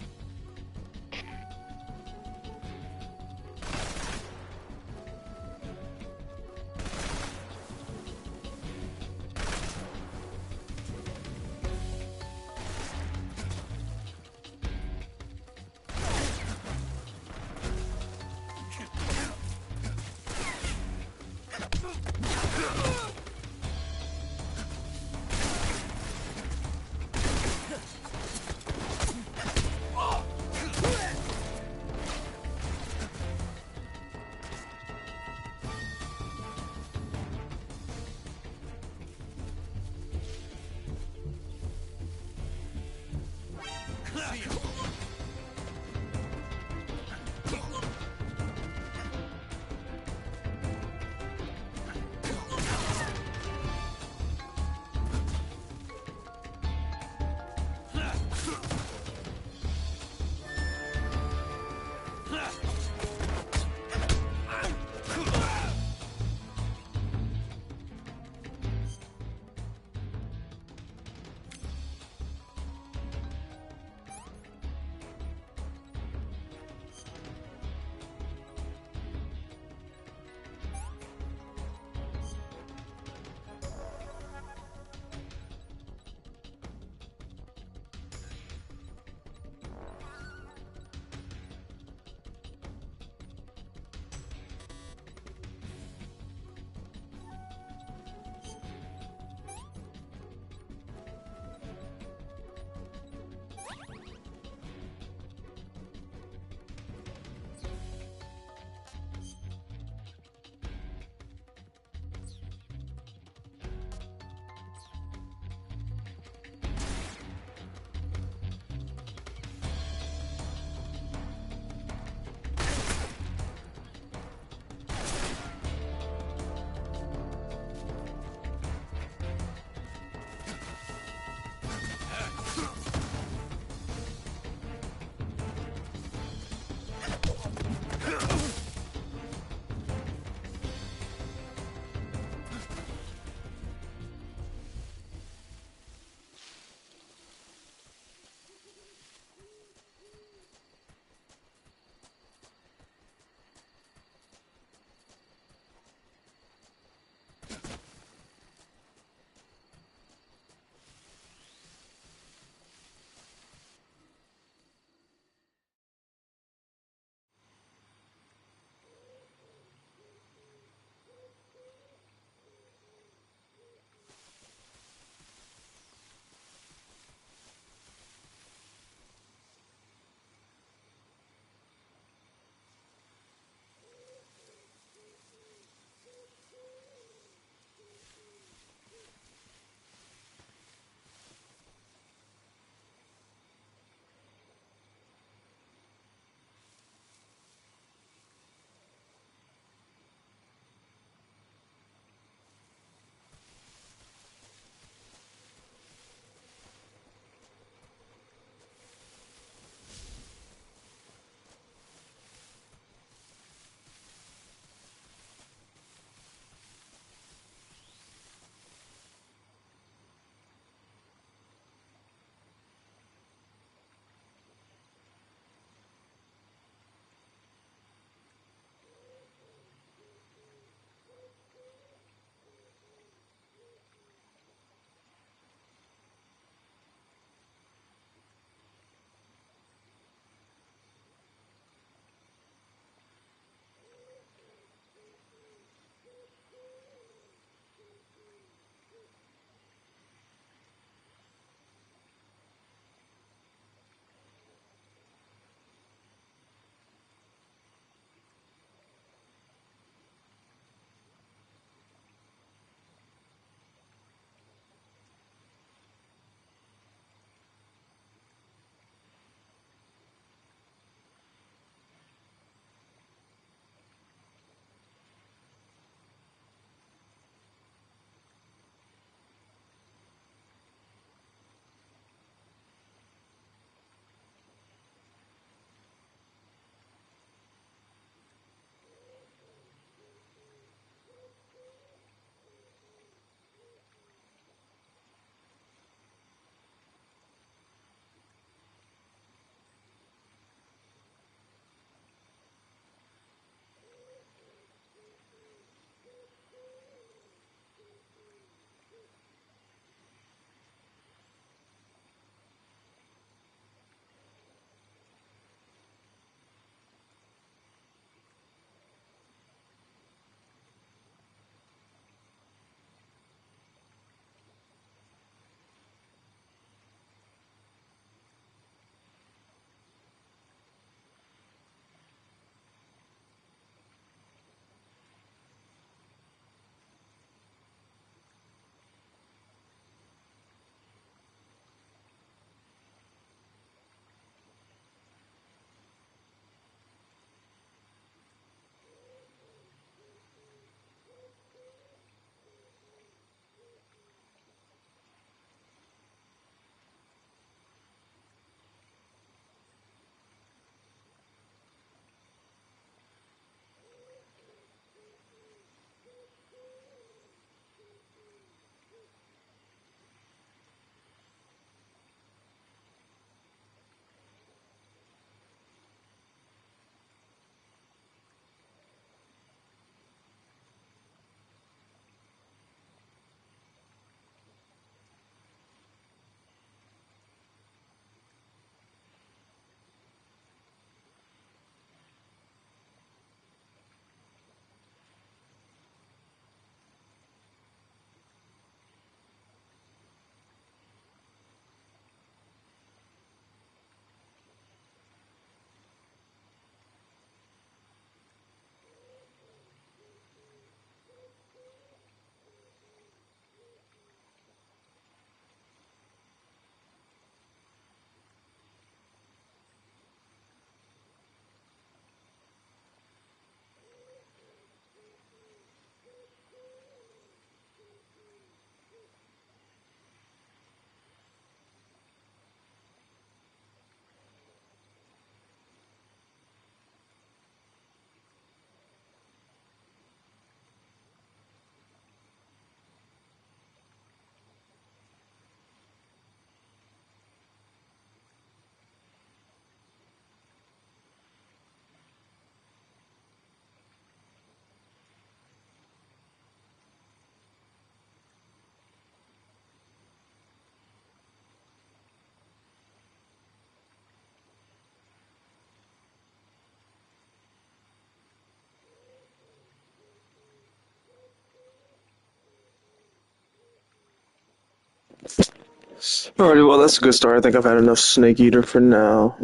Alrighty, well, that's a good start. I think I've had enough Snake Eater for now.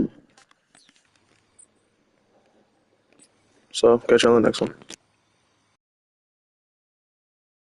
So, catch you on the next one.